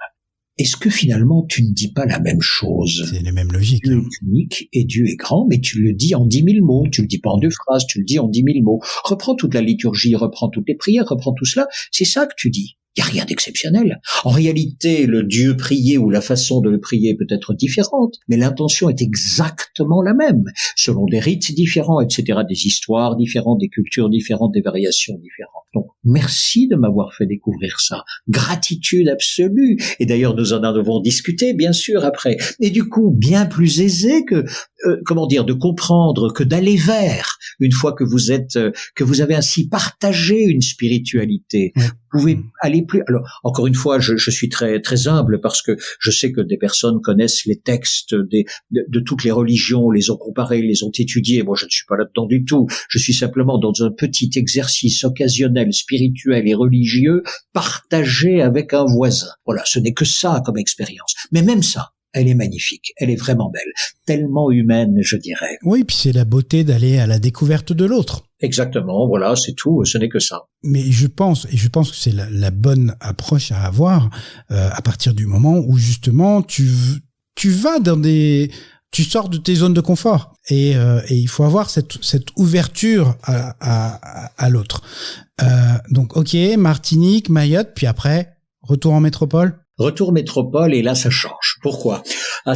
est-ce que finalement tu ne dis pas la même chose? C'est les mêmes logiques. Dieu est unique et Dieu est grand, mais tu le dis en 10 000 mots. Tu le dis pas en 2 phrases, tu le dis en 10 000 mots. Reprends toute la liturgie, reprends toutes les prières, reprends tout cela. C'est ça que tu dis. Il n'y a rien d'exceptionnel. En réalité, le Dieu prié ou la façon de le prier peut être différente, mais l'intention est exactement la même, selon des rites différents, etc., des histoires différentes, des cultures différentes, des variations différentes. Donc, merci de m'avoir fait découvrir ça. Gratitude absolue. Et d'ailleurs, nous en avons discuté, bien sûr, après. Et du coup, bien plus aisé que, de comprendre, que d'aller vers, une fois que vous avez ainsi partagé une spiritualité. Vous pouvez aller plus. Alors, encore une fois, je suis très, très humble parce que je sais que des personnes connaissent les textes de toutes les religions, les ont comparés, les ont étudiés. Moi, je ne suis pas là-dedans du tout. Je suis simplement dans un petit exercice occasionnel, spirituel et religieux, partagé avec un voisin. Voilà, ce n'est que ça comme expérience. Mais même ça, elle est magnifique, elle est vraiment belle, tellement humaine, je dirais. Oui, puis c'est la beauté d'aller à la découverte de l'autre. Exactement, voilà, c'est tout, ce n'est que ça. Mais je pense que c'est la bonne approche à avoir à partir du moment où justement tu vas tu sors de tes zones de confort et il faut avoir cette ouverture à l'autre. Donc ok, Martinique, Mayotte, puis après retour en métropole. Retour métropole et là ça change. Pourquoi?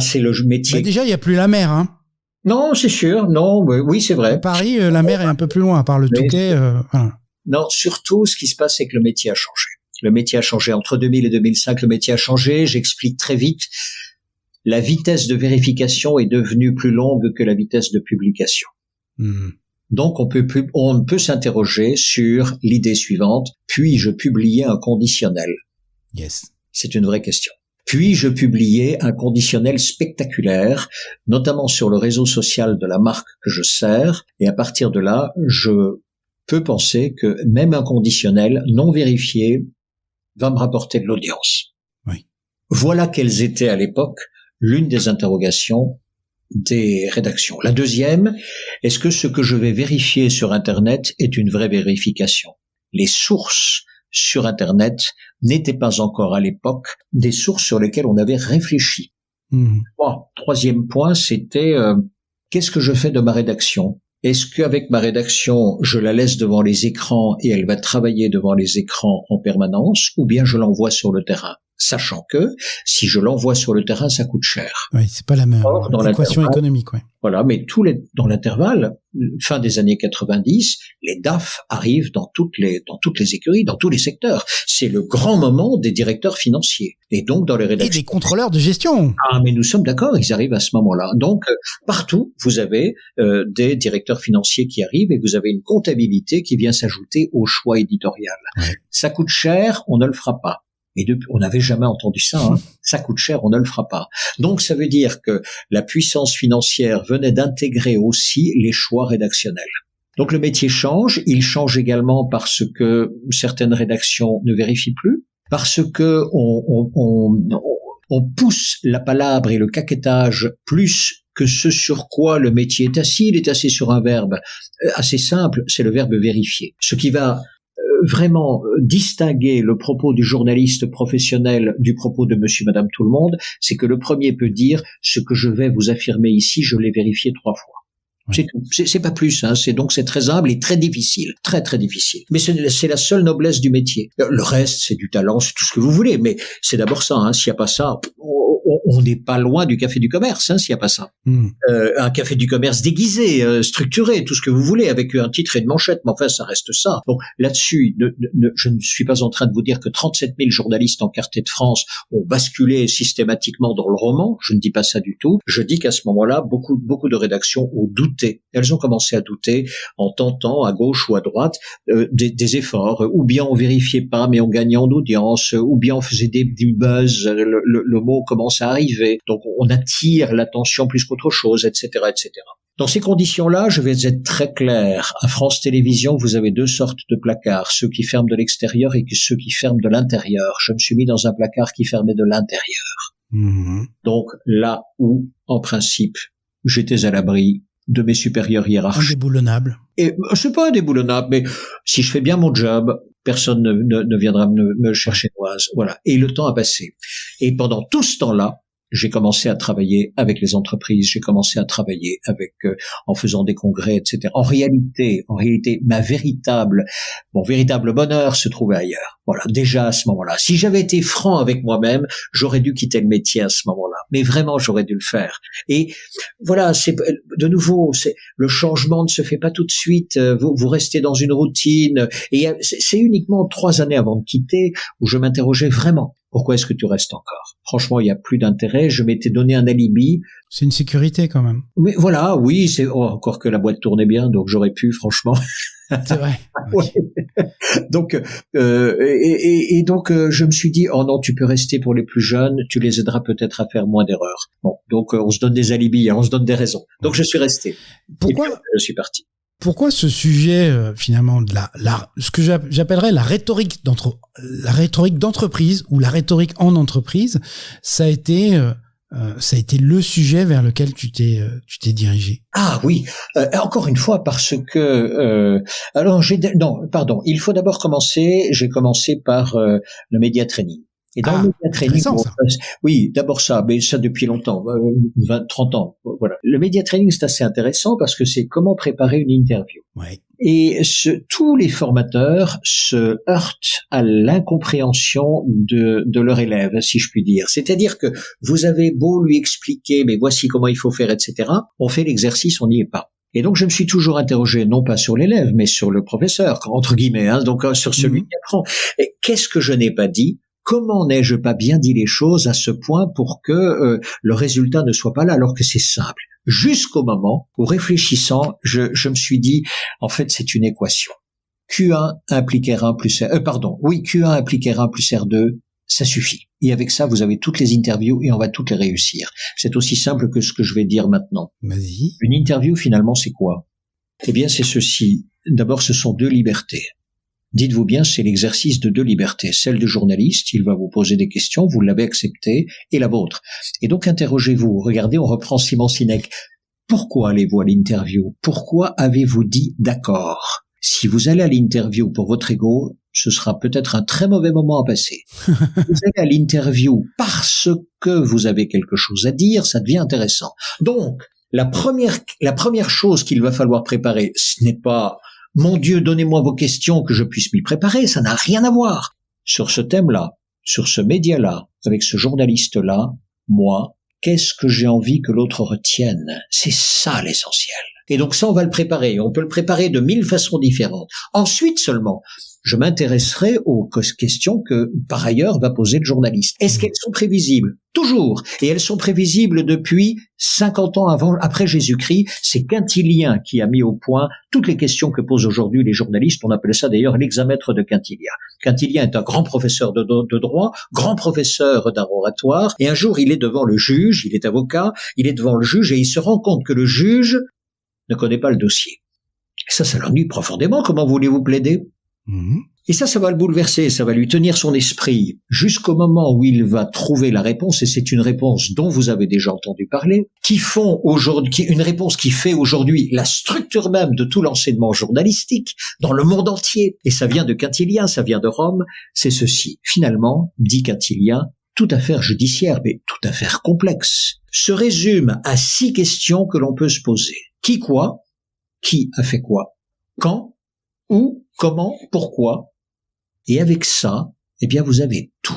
C'est le métier. Déjà il y a plus la mer, hein. Non, c'est sûr. Non, oui, c'est vrai. À Paris, la mer est un peu plus loin, à part le Touquet. Voilà. Non, surtout, ce qui se passe, c'est que le métier a changé. Le métier a changé. Entre 2000 et 2005, le métier a changé. J'explique très vite. La vitesse de vérification est devenue plus longue que la vitesse de publication. Donc, on peut s'interroger sur l'idée suivante. Puis-je publier un conditionnel? Yes. C'est une vraie question. Puis-je publier un conditionnel spectaculaire, notamment sur le réseau social de la marque que je sers, et à partir de là, je peux penser que même un conditionnel non vérifié va me rapporter de l'audience. Oui. Voilà quelles étaient à l'époque l'une des interrogations des rédactions. La deuxième, est-ce que ce que je vais vérifier sur Internet est une vraie vérification? Les sources sur Internet n'étaient pas encore à l'époque des sources sur lesquelles on avait réfléchi. Troisième point, c'était qu'est-ce que je fais de ma rédaction? Est-ce qu'avec ma rédaction, je la laisse devant les écrans et elle va travailler devant les écrans en permanence, ou bien je l'envoie sur le terrain? sachant que si je l'envoie sur le terrain, ça coûte cher. Oui, c'est pas la même Dans équation économique, ouais. Voilà, mais dans l'intervalle, fin des années 90, les DAF arrivent dans toutes les écuries, dans tous les secteurs. C'est le grand moment des directeurs financiers. Et donc, dans les rédactions. Et des contrôleurs de gestion. Ah, mais nous sommes d'accord, ils arrivent à ce moment-là. Donc, partout, vous avez des directeurs financiers qui arrivent et vous avez une comptabilité qui vient s'ajouter au choix éditorial. Ouais. Ça coûte cher, on ne le fera pas. Et on n'avait jamais entendu ça, hein. Ça coûte cher, on ne le fera pas. Donc ça veut dire que la puissance financière venait d'intégrer aussi les choix rédactionnels. Donc le métier change, il change également parce que certaines rédactions ne vérifient plus, parce que on pousse la palabre et le caquettage plus que ce sur quoi le métier est assis. Il est assis sur un verbe assez simple, c'est le verbe vérifier. Ce qui va vraiment distinguer le propos du journaliste professionnel du propos de monsieur, madame, tout le monde, c'est que le premier peut dire ce que je vais vous affirmer ici, je l'ai vérifié 3 fois. Ouais. C'est tout. C'est pas plus, hein. C'est très humble et très difficile. Très, très difficile. Mais c'est la seule noblesse du métier. Le reste, c'est du talent, c'est tout ce que vous voulez. Mais c'est d'abord ça, hein. S'il n'y a pas ça, on n'est pas loin du café du commerce, hein, s'il n'y a pas ça. Un café du commerce déguisé, structuré, tout ce que vous voulez, avec un titre et une manchette, mais enfin, ça reste ça. Donc, là-dessus, je ne suis pas en train de vous dire que 37 000 journalistes encartés de France ont basculé systématiquement dans le roman. Je ne dis pas ça du tout. Je dis qu'à ce moment-là, beaucoup de rédactions ont douté. Elles ont commencé à douter en tentant, à gauche ou à droite, des efforts. Ou bien on vérifiait pas, mais on gagnait en audience. Ou bien on faisait du buzz. Le mot commence à arriver. Donc, on attire l'attention plus qu'autre chose, etc., etc. Dans ces conditions-là, je vais être très clair. À France Télévisions, vous avez 2 sortes de placards, ceux qui ferment de l'extérieur et ceux qui ferment de l'intérieur. Je me suis mis dans un placard qui fermait de l'intérieur. Donc, là où, en principe, j'étais à l'abri de mes supérieurs hiérarchiques. Indéboulonnable. Et c'est pas indéboulonnable, mais si je fais bien mon job, personne ne viendra me chercher noise. Voilà. Et le temps a passé. Et pendant tout ce temps-là, j'ai commencé à travailler avec les entreprises, j'ai commencé à travailler en faisant des congrès, etc. En réalité, mon véritable bonheur se trouvait ailleurs. Voilà, déjà à ce moment-là. Si j'avais été franc avec moi-même, j'aurais dû quitter le métier à ce moment-là. Mais vraiment, j'aurais dû le faire. Et voilà, le changement ne se fait pas tout de suite. Vous restez dans une routine. Et c'est uniquement 3 années avant de quitter où je m'interrogeais vraiment. Pourquoi est-ce que tu restes encore? Franchement, il n'y a plus d'intérêt. Je m'étais donné un alibi. C'est une sécurité quand même. Mais voilà, oui, encore que la boîte tournait bien, donc j'aurais pu, franchement. C'est vrai. Okay. Donc, donc, je me suis dit, oh non, tu peux rester pour les plus jeunes, tu les aideras peut-être à faire moins d'erreurs. Bon, donc on se donne des alibis, hein, on se donne des raisons. Donc je suis resté. Pourquoi? Et puis, je suis parti. Pourquoi ce sujet finalement de ce que j'appellerais la rhétorique d'entreprise ou la rhétorique en entreprise, ça a été le sujet vers lequel tu t'es dirigé. Ah oui, encore une fois parce que il faut d'abord commencer. J'ai commencé par le média training. Et dans le média training, oui, d'abord ça, mais ça depuis longtemps, 30 ans, voilà. Le média training, c'est assez intéressant parce que c'est comment préparer une interview. Ouais. Et tous les formateurs se heurtent à l'incompréhension de leur élève, si je puis dire. C'est-à-dire que vous avez beau lui expliquer, mais voici comment il faut faire, etc. On fait l'exercice, on n'y est pas. Et donc, je me suis toujours interrogé, non pas sur l'élève, mais sur le professeur, entre guillemets, hein, donc sur celui qui apprend. Et qu'est-ce que je n'ai pas dit? Comment n'ai-je pas bien dit les choses à ce point pour que le résultat ne soit pas là, alors que c'est simple? Jusqu'au moment où, réfléchissant, je me suis dit, en fait, c'est une équation. Q1 implique R1 plus Q1 implique R1 plus R2, ça suffit. Et avec ça, vous avez toutes les interviews et on va toutes les réussir. C'est aussi simple que ce que je vais dire maintenant. Vas-y. Une interview, finalement, c'est quoi? Eh bien, c'est ceci. D'abord, ce sont 2 libertés. Dites-vous bien, c'est l'exercice de 2 libertés. Celle du journaliste, il va vous poser des questions, vous l'avez acceptée, et la vôtre. Et donc, interrogez-vous. Regardez, on reprend Simon Sinek. Pourquoi allez-vous à l'interview? Pourquoi avez-vous dit d'accord? Si vous allez à l'interview pour votre ego, ce sera peut-être un très mauvais moment à passer. Vous allez à l'interview parce que vous avez quelque chose à dire, ça devient intéressant. Donc, la première chose qu'il va falloir préparer, ce n'est pas « Mon Dieu, donnez-moi vos questions que je puisse m'y préparer », ça n'a rien à voir. Sur ce thème-là, sur ce média-là, avec ce journaliste-là, moi, qu'est-ce que j'ai envie que l'autre retienne? C'est ça l'essentiel. Et donc ça, on va le préparer. On peut le préparer de 1000 façons différentes. Ensuite seulement, je m'intéresserai aux questions que, par ailleurs, va poser le journaliste. Est-ce qu'elles sont prévisibles? Toujours. Et elles sont prévisibles depuis 50 ans après Jésus-Christ. C'est Quintilien qui a mis au point toutes les questions que posent aujourd'hui les journalistes. On appelle ça d'ailleurs l'examètre de Quintilien. Quintilien est un grand professeur de droit, grand professeur d'art oratoire. Et un jour, il est devant le juge, il est avocat, il est devant le juge et il se rend compte que le juge ne connaît pas le dossier. Et ça l'ennuie profondément. Comment voulez-vous plaider? Et ça va le bouleverser, ça va lui tenir son esprit jusqu'au moment où il va trouver la réponse, et c'est une réponse dont vous avez déjà entendu parler, une réponse qui fait aujourd'hui la structure même de tout l'enseignement journalistique dans le monde entier. Et ça vient de Quintilien, ça vient de Rome, c'est ceci. Finalement, dit Quintilien, toute affaire judiciaire, mais toute affaire complexe, se résume à 6 questions que l'on peut se poser. Qui quoi? Qui a fait quoi? Quand? Où? Comment? Pourquoi? Et avec ça, eh bien, vous avez tout.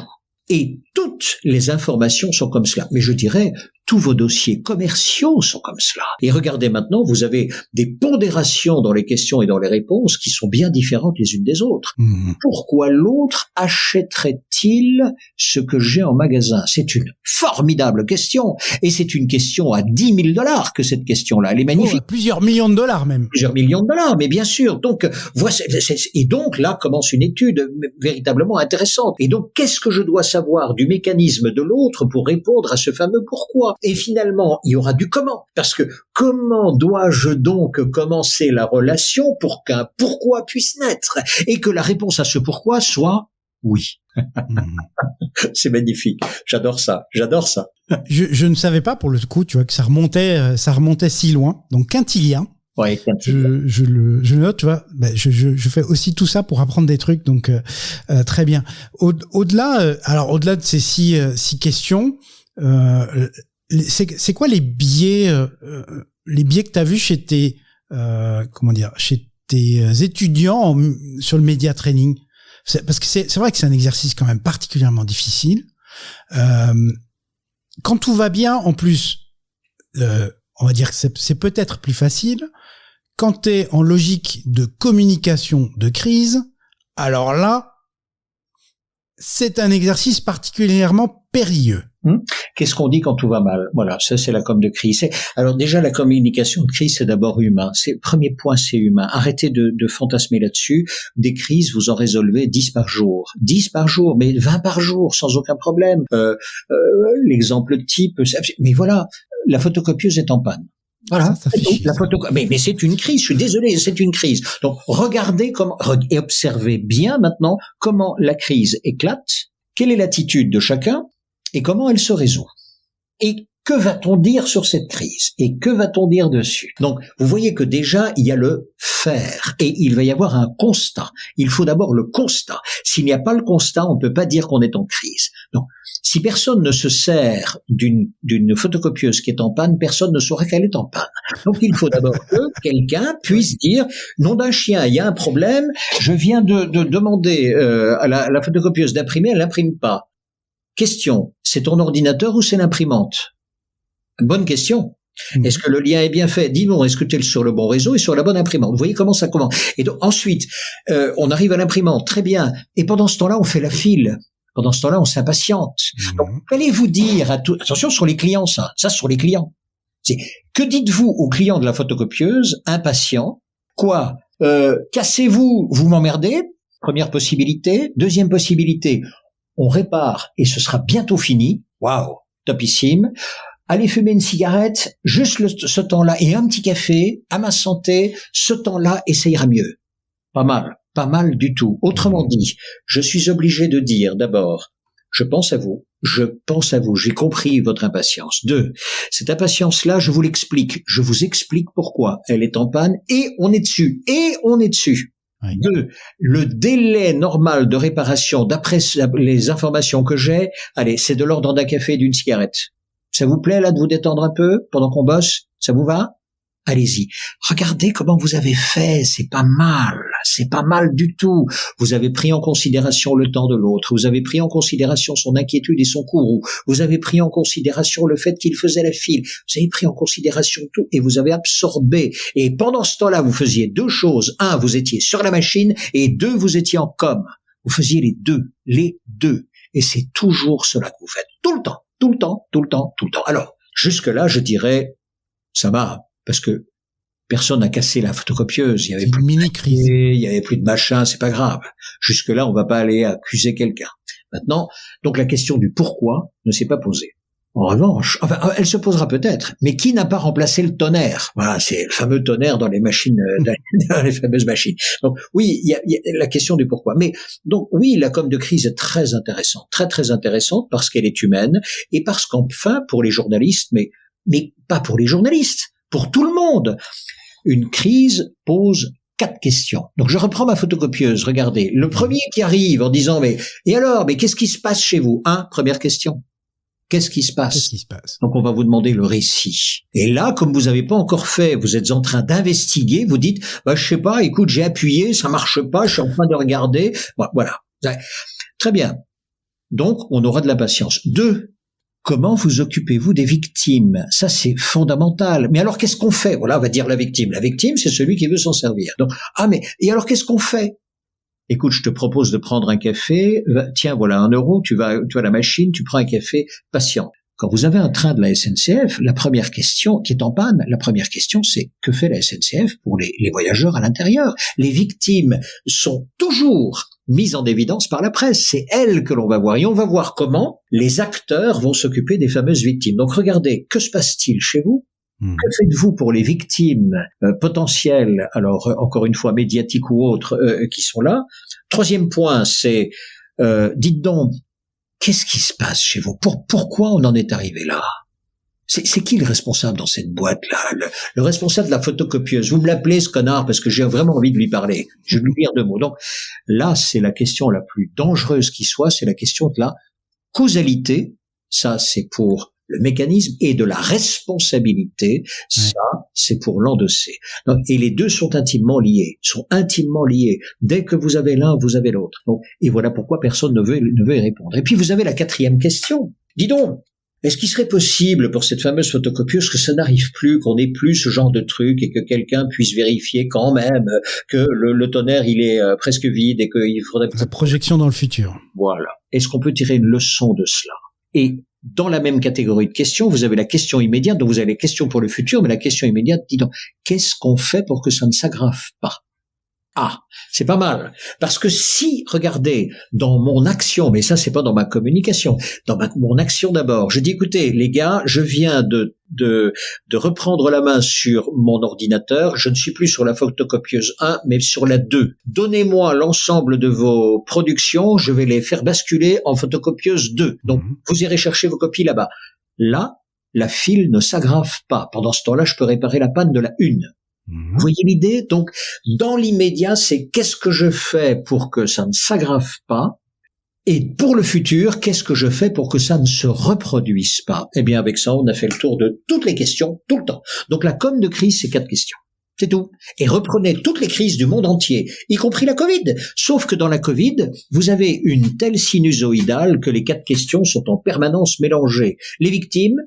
Et toutes les informations sont comme cela. Mais je dirais, tous vos dossiers commerciaux sont comme cela. Et regardez maintenant, vous avez des pondérations dans les questions et dans les réponses qui sont bien différentes les unes des autres. Pourquoi l'autre achèterait-il ce que j'ai en magasin? C'est une formidable question. Et c'est une question à $10 000 que cette question-là. Elle est magnifique. Plusieurs millions de dollars même. Plusieurs millions de dollars, mais bien sûr. Donc, et donc là commence une étude véritablement intéressante. Et donc, qu'est-ce que je dois savoir du mécanisme de l'autre pour répondre à ce fameux pourquoi? Et finalement, il y aura du comment. Parce que comment dois-je donc commencer la relation pour qu'un pourquoi puisse naître? Et que la réponse à ce pourquoi soit oui. C'est magnifique. J'adore ça. Je ne savais pas pour le coup, tu vois, que ça remontait si loin. Donc Quintilien. Ouais, je le note, tu vois. Ben, je fais aussi tout ça pour apprendre des trucs, donc très bien. Au-delà de ces six questions, c'est quoi les biais que t'as vus chez tes étudiants sur le media training? Parce que c'est vrai que c'est un exercice quand même particulièrement difficile. Quand tout va bien, en plus, on va dire que c'est peut-être plus facile. Quand t'es en logique de communication de crise, alors là, c'est un exercice particulièrement périlleux. Qu'est-ce qu'on dit quand tout va mal? Voilà, ça c'est la com de crise. Alors déjà, la communication de crise, c'est d'abord humain. Premier point, c'est humain. Arrêtez de fantasmer là-dessus. Des crises, vous en résolvez 10 par jour. 10 par jour, mais 20 par jour, sans aucun problème. L'exemple type, mais voilà, la photocopieuse est en panne. Voilà, mais c'est une crise, je suis désolé, c'est une crise. Donc regardez et observez bien maintenant comment la crise éclate, quelle est l'attitude de chacun et comment elle se résout. Et que va-t-on dire sur cette crise? Et que va-t-on dire dessus? Donc, vous voyez que déjà, il y a le faire. Et il va y avoir un constat. Il faut d'abord le constat. S'il n'y a pas le constat, on ne peut pas dire qu'on est en crise. Donc, si personne ne se sert d'une photocopieuse qui est en panne, personne ne saura qu'elle est en panne. Donc, il faut d'abord que quelqu'un puisse dire, nom d'un chien, il y a un problème, je viens de demander à la photocopieuse d'imprimer, elle n'imprime pas. Question, c'est ton ordinateur ou c'est l'imprimante? Bonne question. Est-ce que le lien est bien fait? Dis-nous, est-ce que tu es sur le bon réseau et sur la bonne imprimante? Vous voyez comment ça commence. Et donc ensuite, on arrive à l'imprimante, très bien. Et pendant ce temps-là, on fait la file. Pendant ce temps-là, on s'impatiente. Donc, qu'allez-vous dire à tout? Attention sur les clients, ça sur les clients. Que dites-vous aux clients de la photocopieuse impatients? Quoi? Cassez-vous, vous m'emmerdez? Première possibilité. Deuxième possibilité, on répare et ce sera bientôt fini. Waouh, topissime. Allez fumer une cigarette, juste ce temps-là, et un petit café, à ma santé, ce temps-là, et ça ira mieux. Pas mal du tout. Autrement dit, je suis obligé de dire d'abord, je pense à vous, j'ai compris votre impatience. 2, cette impatience-là, je vous l'explique, je vous explique pourquoi elle est en panne, et on est dessus. Oui. 2, le délai normal de réparation, d'après les informations que j'ai, allez, c'est de l'ordre d'un café et d'une cigarette. Ça vous plaît là de vous détendre un peu pendant qu'on bosse? Ça vous va? allez-y. Regardez comment vous avez fait, c'est pas mal du tout. Vous avez pris en considération le temps de l'autre, vous avez pris en considération son inquiétude et son courroux, vous avez pris en considération le fait qu'il faisait la file, vous avez pris en considération tout et vous avez absorbé. Et pendant ce temps-là, vous faisiez deux choses. Un, vous étiez sur la machine et deux, vous étiez en com. Vous faisiez les deux. Et c'est toujours cela que vous faites. Tout le temps. Alors, jusque-là, je dirais, ça va, parce que personne n'a cassé la photocopieuse. Il y avait plus de mini-crise. Il y avait plus de machin, c'est pas grave. Jusque-là, on va pas aller accuser quelqu'un. Maintenant, donc la question du pourquoi ne s'est pas posée. En revanche, enfin, elle se posera peut-être, mais qui n'a pas remplacé le tonnerre? Voilà, c'est le fameux tonnerre dans les machines, dans les fameuses machines. Donc oui, il y a la question du pourquoi. Mais donc oui, la com de crise est très intéressante, très intéressante parce qu'elle est humaine et parce qu'enfin pour les journalistes, mais pas pour les journalistes, pour tout le monde, une crise pose 4 questions. Donc je reprends ma photocopieuse. Regardez, le premier qui arrive en disant mais qu'est-ce qui se passe chez vous? Première question. Qu'est-ce qui se passe? Donc on va vous demander le récit. Et là, comme vous n'avez pas encore fait, vous êtes en train d'investiguer, vous dites, je sais pas, écoute, j'ai appuyé, ça marche pas, je suis en train de regarder. Voilà. Très bien. Donc on aura de la patience. 2. Comment vous occupez-vous des victimes? Ça, c'est fondamental. Mais alors, qu'est-ce qu'on fait? Voilà, on va dire la victime. La victime, c'est celui qui veut s'en servir. Donc, et alors, qu'est-ce qu'on fait? Écoute, je te propose de prendre un café. Tiens, voilà 1 euro. Tu vas à la machine, tu prends un café. Patient. Quand vous avez un train de la SNCF, la première question qui est en panne, c'est que fait la SNCF pour les voyageurs à l'intérieur? Les victimes sont toujours mises en évidence par la presse. C'est elles que l'on va voir. Et on va voir comment les acteurs vont s'occuper des fameuses victimes. Donc regardez, que se passe-t-il chez vous? Que faites-vous pour les victimes potentielles, alors encore une fois médiatiques ou autres, qui sont là? 3e point, c'est dites donc, qu'est-ce qui se passe chez vous? Pourquoi on en est arrivé là? C'est qui le responsable dans cette boîte-là? Le responsable de la photocopieuse. Vous me l'appelez ce connard parce que j'ai vraiment envie de lui parler. Je vais lui dire 2 mots. Donc là, c'est la question la plus dangereuse qui soit, c'est la question de la causalité. Ça, c'est pour le mécanisme, et de la responsabilité, ça, c'est pour l'endosser. Et les deux sont intimement liés, Dès que vous avez l'un, vous avez l'autre. Donc, et voilà pourquoi personne ne veut y répondre. Et puis vous avez la 4e question. Dis donc, est-ce qu'il serait possible pour cette fameuse photocopieuse que ça n'arrive plus, qu'on n'ait plus ce genre de truc et que quelqu'un puisse vérifier quand même que le tonnerre il est presque vide et qu'il faudrait... La projection dans le futur. Voilà. Est-ce qu'on peut tirer une leçon de cela? Et dans la même catégorie de questions, vous avez la question immédiate, donc vous avez les questions pour le futur, mais la question immédiate, dis donc, qu'est-ce qu'on fait pour que ça ne s'aggrave pas? C'est pas mal. Parce que si, regardez, dans mon action, mais ça c'est pas dans ma communication, dans mon action d'abord, je dis écoutez, les gars, je viens de reprendre la main sur mon ordinateur, je ne suis plus sur la photocopieuse 1, mais sur la 2. Donnez-moi l'ensemble de vos productions, je vais les faire basculer en photocopieuse 2. Donc, vous irez chercher vos copies là-bas. Là, la file ne s'aggrave pas. Pendant ce temps-là, je peux réparer la panne de la 1. Vous voyez l'idée? Donc, dans l'immédiat, c'est qu'est-ce que je fais pour que ça ne s'aggrave pas? Et pour le futur, qu'est-ce que je fais pour que ça ne se reproduise pas? Eh bien, avec ça, on a fait le tour de toutes les questions, tout le temps. Donc, la com de crise, c'est 4 questions. C'est tout. Et reprenez toutes les crises du monde entier, y compris la Covid. Sauf que dans la Covid, vous avez une telle sinusoïdale que les 4 questions sont en permanence mélangées. Les victimes,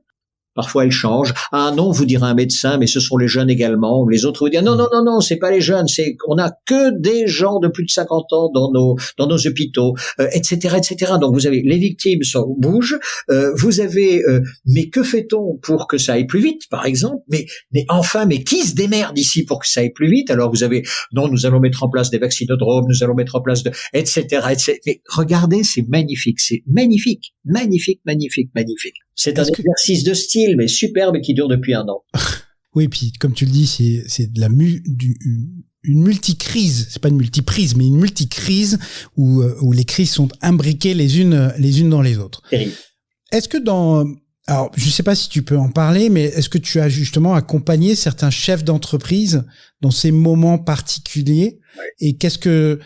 parfois elles changent. Non, vous dira un médecin, mais ce sont les jeunes également. Les autres vous diront non, c'est pas les jeunes, c'est qu'on a que des gens de plus de 50 ans dans nos hôpitaux, etc. Donc vous avez les victimes bougent, vous avez mais que fait-on pour que ça aille plus vite, par exemple? Mais qui se démerde ici pour que ça aille plus vite? Alors vous avez nous allons mettre en place des vaccinodromes, nous allons mettre en place etc. Mais regardez, c'est magnifique. C'est un exercice de style, mais superbe, qui dure depuis 1 an. Oui, puis comme tu le dis, c'est de une multicrise. C'est pas une multiprise, mais une multicrise où les crises sont imbriquées les unes dans les autres. Terrible. Est-ce que alors, je sais pas si tu peux en parler, mais est-ce que tu as justement accompagné certains chefs d'entreprise dans ces moments particuliers? Et je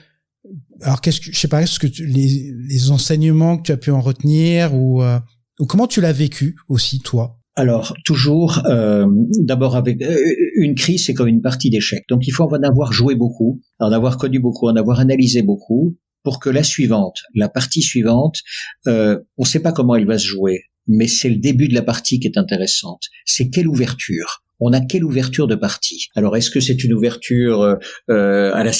sais pas, est-ce que les enseignements que tu as pu en retenir ou comment tu l'as vécu aussi, toi? Alors, toujours, d'abord avec une crise, c'est comme une partie d'échecs. Donc, il faut en avoir joué beaucoup, en avoir connu beaucoup, en avoir analysé beaucoup, pour que la partie suivante, on ne sait pas comment elle va se jouer, mais c'est le début de la partie qui est intéressante. C'est quelle ouverture. On a quelle ouverture de partie? Alors, est-ce que c'est une ouverture à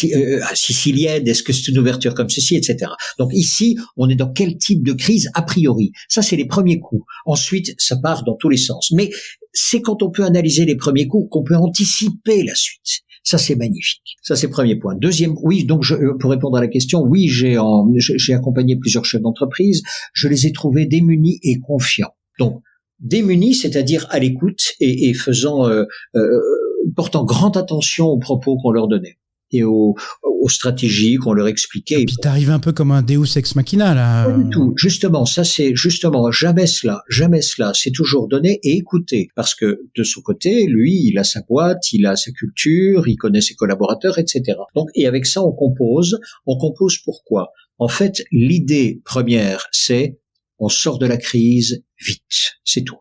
sicilienne? Est-ce que c'est une ouverture comme ceci, etc. Donc ici, on est dans quel type de crise a priori? Ça, c'est les premiers coups. Ensuite, ça part dans tous les sens. Mais c'est quand on peut analyser les premiers coups qu'on peut anticiper la suite. Ça, c'est magnifique. Ça, c'est le premier point. Deuxième, oui, donc pour répondre à la question, oui, j'ai accompagné plusieurs chefs d'entreprise. Je les ai trouvés démunis et confiants. Donc, démunis, c'est-à-dire à l'écoute et portant grande attention aux propos qu'on leur donnait et aux stratégies qu'on leur expliquait. Et puis t'arrives un peu comme un Deus ex machina là. Pas du tout. Justement, ça c'est justement jamais cela. C'est toujours donner et écouter, parce que de son côté, lui, il a sa boîte, il a sa culture, il connaît ses collaborateurs, etc. Donc, et avec ça, on compose. On compose pourquoi? En fait, l'idée première, c'est on sort de la crise vite, c'est tout.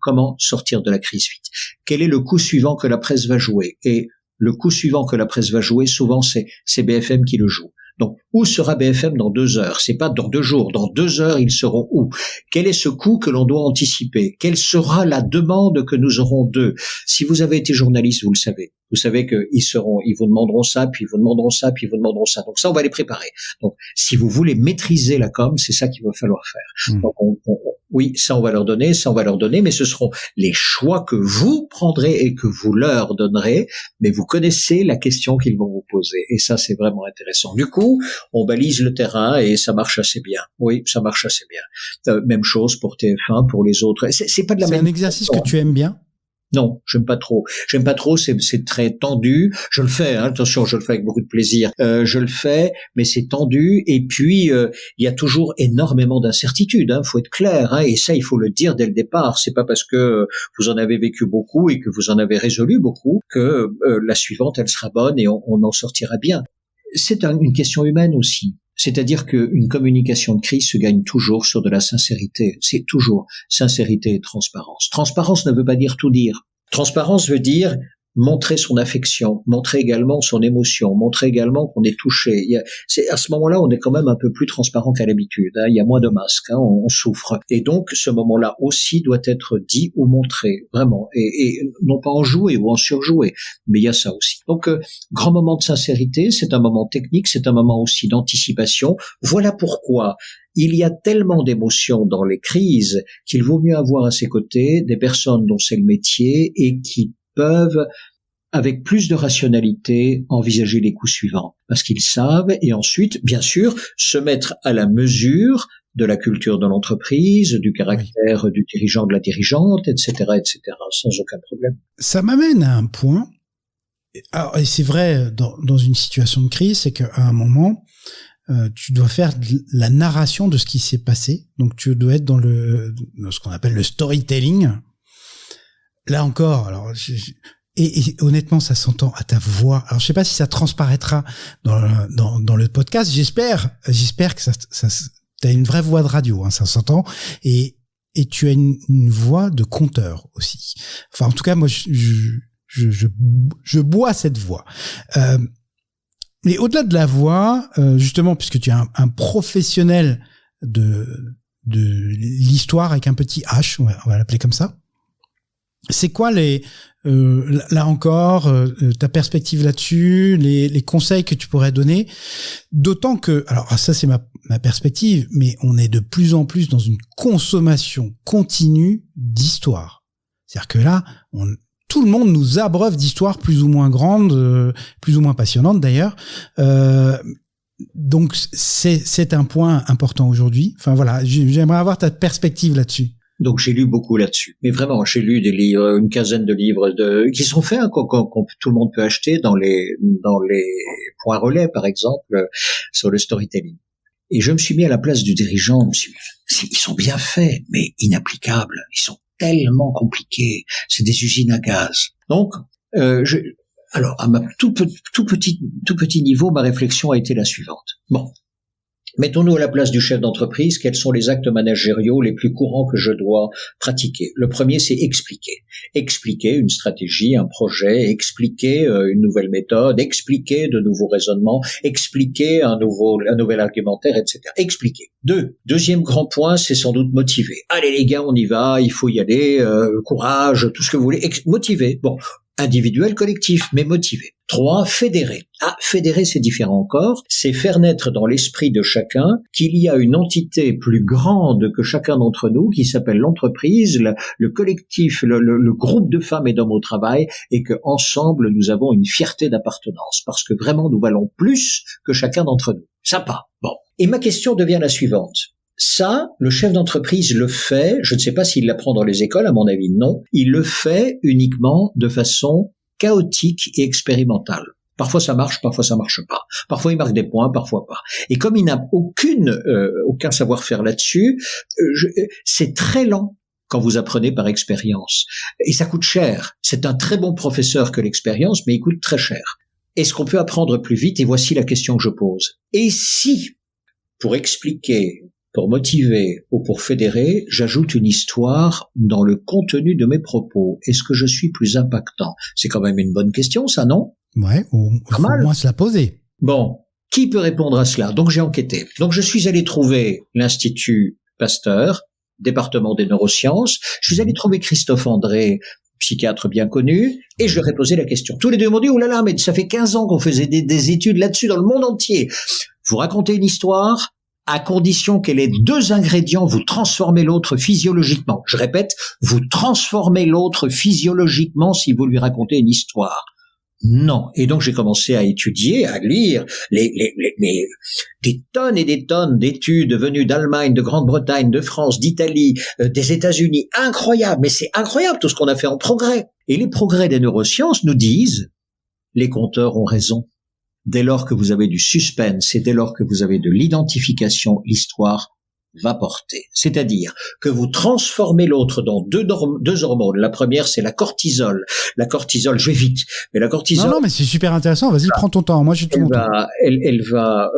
Comment sortir de la crise vite? Quel est le coup suivant que la presse va jouer? Et le coup suivant que la presse va jouer, souvent, c'est BFM qui le joue. Donc, où sera BFM dans 2 heures? C'est pas dans 2 jours. Dans 2 heures, ils seront où? Quel est ce coup que l'on doit anticiper? Quelle sera la demande que nous aurons d'eux? Si vous avez été journaliste, vous le savez. Vous savez ils vous demanderont ça, puis ils vous demanderont ça, puis ils vous demanderont ça. Donc ça, on va les préparer. Donc, si vous voulez maîtriser la com, c'est ça qu'il va falloir faire. Donc, oui, ça on va leur donner, mais ce seront les choix que vous prendrez et que vous leur donnerez, mais vous connaissez la question qu'ils vont vous poser. Et ça, c'est vraiment intéressant. Du coup, on balise le terrain et ça marche assez bien. Oui, ça marche assez bien. Même chose pour TF1, pour les autres. C'est pas de la même. C'est un exercice que tu aimes bien? Non, j'aime pas trop. C'est très tendu. Je le fais, attention, je le fais avec beaucoup de plaisir. Je le fais, mais c'est tendu. Et puis, il y a toujours énormément d'incertitudes. Faut être clair. Et ça, il faut le dire dès le départ. C'est pas parce que vous en avez vécu beaucoup et que vous en avez résolu beaucoup que la suivante, elle sera bonne et on en sortira bien. C'est une question humaine aussi. C'est-à-dire qu'une communication de crise se gagne toujours sur de la sincérité. C'est toujours sincérité et transparence. Transparence ne veut pas dire tout dire. Transparence veut dire montrer son affection, montrer également son émotion, montrer également qu'on est touché. À ce moment-là, on est quand même un peu plus transparent qu'à l'habitude. Il y a moins de masques, on souffre. Et donc, ce moment-là aussi doit être dit ou montré, vraiment. Et non pas en jouer ou en surjouer, mais il y a ça aussi. Donc, grand moment de sincérité, c'est un moment technique, c'est un moment aussi d'anticipation. Voilà pourquoi il y a tellement d'émotions dans les crises qu'il vaut mieux avoir à ses côtés des personnes dont c'est le métier et qui peuvent, avec plus de rationalité, envisager les coups suivants. Parce qu'ils savent, et ensuite, bien sûr, se mettre à la mesure de la culture de l'entreprise, du caractère du dirigeant, de la dirigeante, etc., sans aucun problème. Ça m'amène à un point. Alors, et c'est vrai, dans une situation de crise, c'est qu'à un moment, tu dois faire la narration de ce qui s'est passé. Donc, tu dois être dans ce qu'on appelle le storytelling. Là encore, alors et honnêtement, ça s'entend à ta voix. Alors je sais pas si ça transparaîtra dans le podcast. J'espère que ça t'as une vraie voix de radio, ça s'entend. Et tu as une voix de conteur aussi. Enfin, en tout cas, moi, je bois cette voix. Mais au-delà de la voix, justement, puisque tu es un professionnel de l'histoire avec un petit H, on va l'appeler comme ça. C'est quoi là encore, ta perspective là-dessus, les conseils que tu pourrais donner? D'autant que, alors ça c'est ma perspective, mais on est de plus en plus dans une consommation continue d'histoire. C'est-à-dire que là, tout le monde nous abreuve d'histoires plus ou moins grandes, plus ou moins passionnantes d'ailleurs. Donc c'est un point important aujourd'hui. Enfin voilà, j'aimerais avoir ta perspective là-dessus. Donc j'ai lu beaucoup là-dessus. Mais vraiment, j'ai lu des livres, une quinzaine de livres qui sont faits, que tout le monde peut acheter dans les points relais, par exemple, sur le storytelling. Et je me suis mis à la place du dirigeant. Je me suis dit, ils sont bien faits, mais inapplicables. Ils sont tellement compliqués. C'est des usines à gaz. Donc, alors à ma tout petit niveau, ma réflexion a été la suivante. Bon. Mettons-nous à la place du chef d'entreprise. Quels sont les actes managériaux les plus courants que je dois pratiquer? Le premier, c'est expliquer. Expliquer une stratégie, un projet, expliquer une nouvelle méthode, expliquer de nouveaux raisonnements, expliquer un nouvel argumentaire, etc. Expliquer. Deuxième grand point, c'est sans doute motiver. Allez les gars, on y va, il faut y aller, courage, tout ce que vous voulez. Motiver. Bon. Individuel, collectif, mais motivé. 3, fédérer. Fédérer, c'est différent encore. C'est faire naître dans l'esprit de chacun qu'il y a une entité plus grande que chacun d'entre nous qui s'appelle l'entreprise, le collectif, le groupe de femmes et d'hommes au travail, et que ensemble nous avons une fierté d'appartenance parce que vraiment nous valons plus que chacun d'entre nous. Sympa. Bon. Et ma question devient la suivante. Ça, le chef d'entreprise le fait, je ne sais pas s'il l'apprend dans les écoles, à mon avis non, il le fait uniquement de façon chaotique et expérimentale. Parfois ça marche, parfois ça marche pas. Parfois il marque des points, parfois pas. Et comme il n'a aucun savoir-faire là-dessus, c'est très lent quand vous apprenez par expérience. Et ça coûte cher. C'est un très bon professeur que l'expérience, mais il coûte très cher. Est-ce qu'on peut apprendre plus vite? Et voici la question que je pose. Et si, pour expliquer, pour motiver ou pour fédérer, j'ajoute une histoire dans le contenu de mes propos. Est-ce que je suis plus impactant? C'est quand même une bonne question, ça, non? Ouais, il faut au moins se la poser. Bon, qui peut répondre à cela? Donc j'ai enquêté. Donc je suis allé trouver l'Institut Pasteur, département des neurosciences. Je suis allé trouver Christophe André, psychiatre bien connu, et je leur ai posé la question. Tous les deux m'ont dit, oh là là, mais ça fait 15 ans qu'on faisait des études là-dessus dans le monde entier. Vous racontez une histoire, à condition qu'elle ait 2 ingrédients, vous transformez l'autre physiologiquement. Je répète, vous transformez l'autre physiologiquement si vous lui racontez une histoire. Non. Et donc j'ai commencé à étudier, à lire des tonnes et des tonnes d'études venues d'Allemagne, de Grande-Bretagne, de France, d'Italie, des États-Unis. Incroyable, mais c'est incroyable tout ce qu'on a fait en progrès. Et les progrès des neurosciences nous disent, les conteurs ont raison. Dès lors que vous avez du suspense et dès lors que vous avez de l'identification, l'histoire va porter. C'est-à-dire que vous transformez l'autre dans deux hormones. La première, c'est la cortisol. La cortisol, je vais vite, mais la cortisol... Non, mais c'est super intéressant. Vas-y, prends ton temps. Moi, je suis tout mon temps. Elle va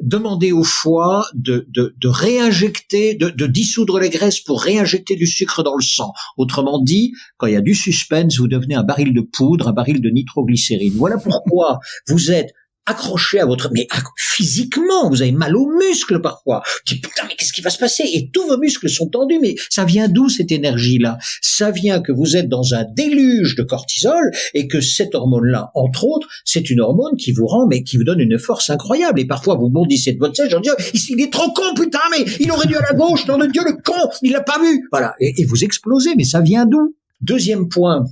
demander au foie de réinjecter, de dissoudre les graisses pour réinjecter du sucre dans le sang. Autrement dit, quand il y a du suspense, vous devenez un baril de poudre, un baril de nitroglycérine. Voilà pourquoi vous êtes accroché à votre... Mais physiquement, vous avez mal aux muscles parfois. Tu dis, putain, mais qu'est-ce qui va se passer? Et tous vos muscles sont tendus. Mais ça vient d'où cette énergie-là? Ça vient que vous êtes dans un déluge de cortisol et que cette hormone-là, entre autres, c'est une hormone qui vous rend, mais qui vous donne une force incroyable. Et parfois, vous bondissez de votre siège en disant, il est trop con, putain, mais il aurait dû à la gauche, nom de Dieu, le con, il l'a pas vu. Voilà. Et vous explosez. Mais ça vient d'où? Deuxième point.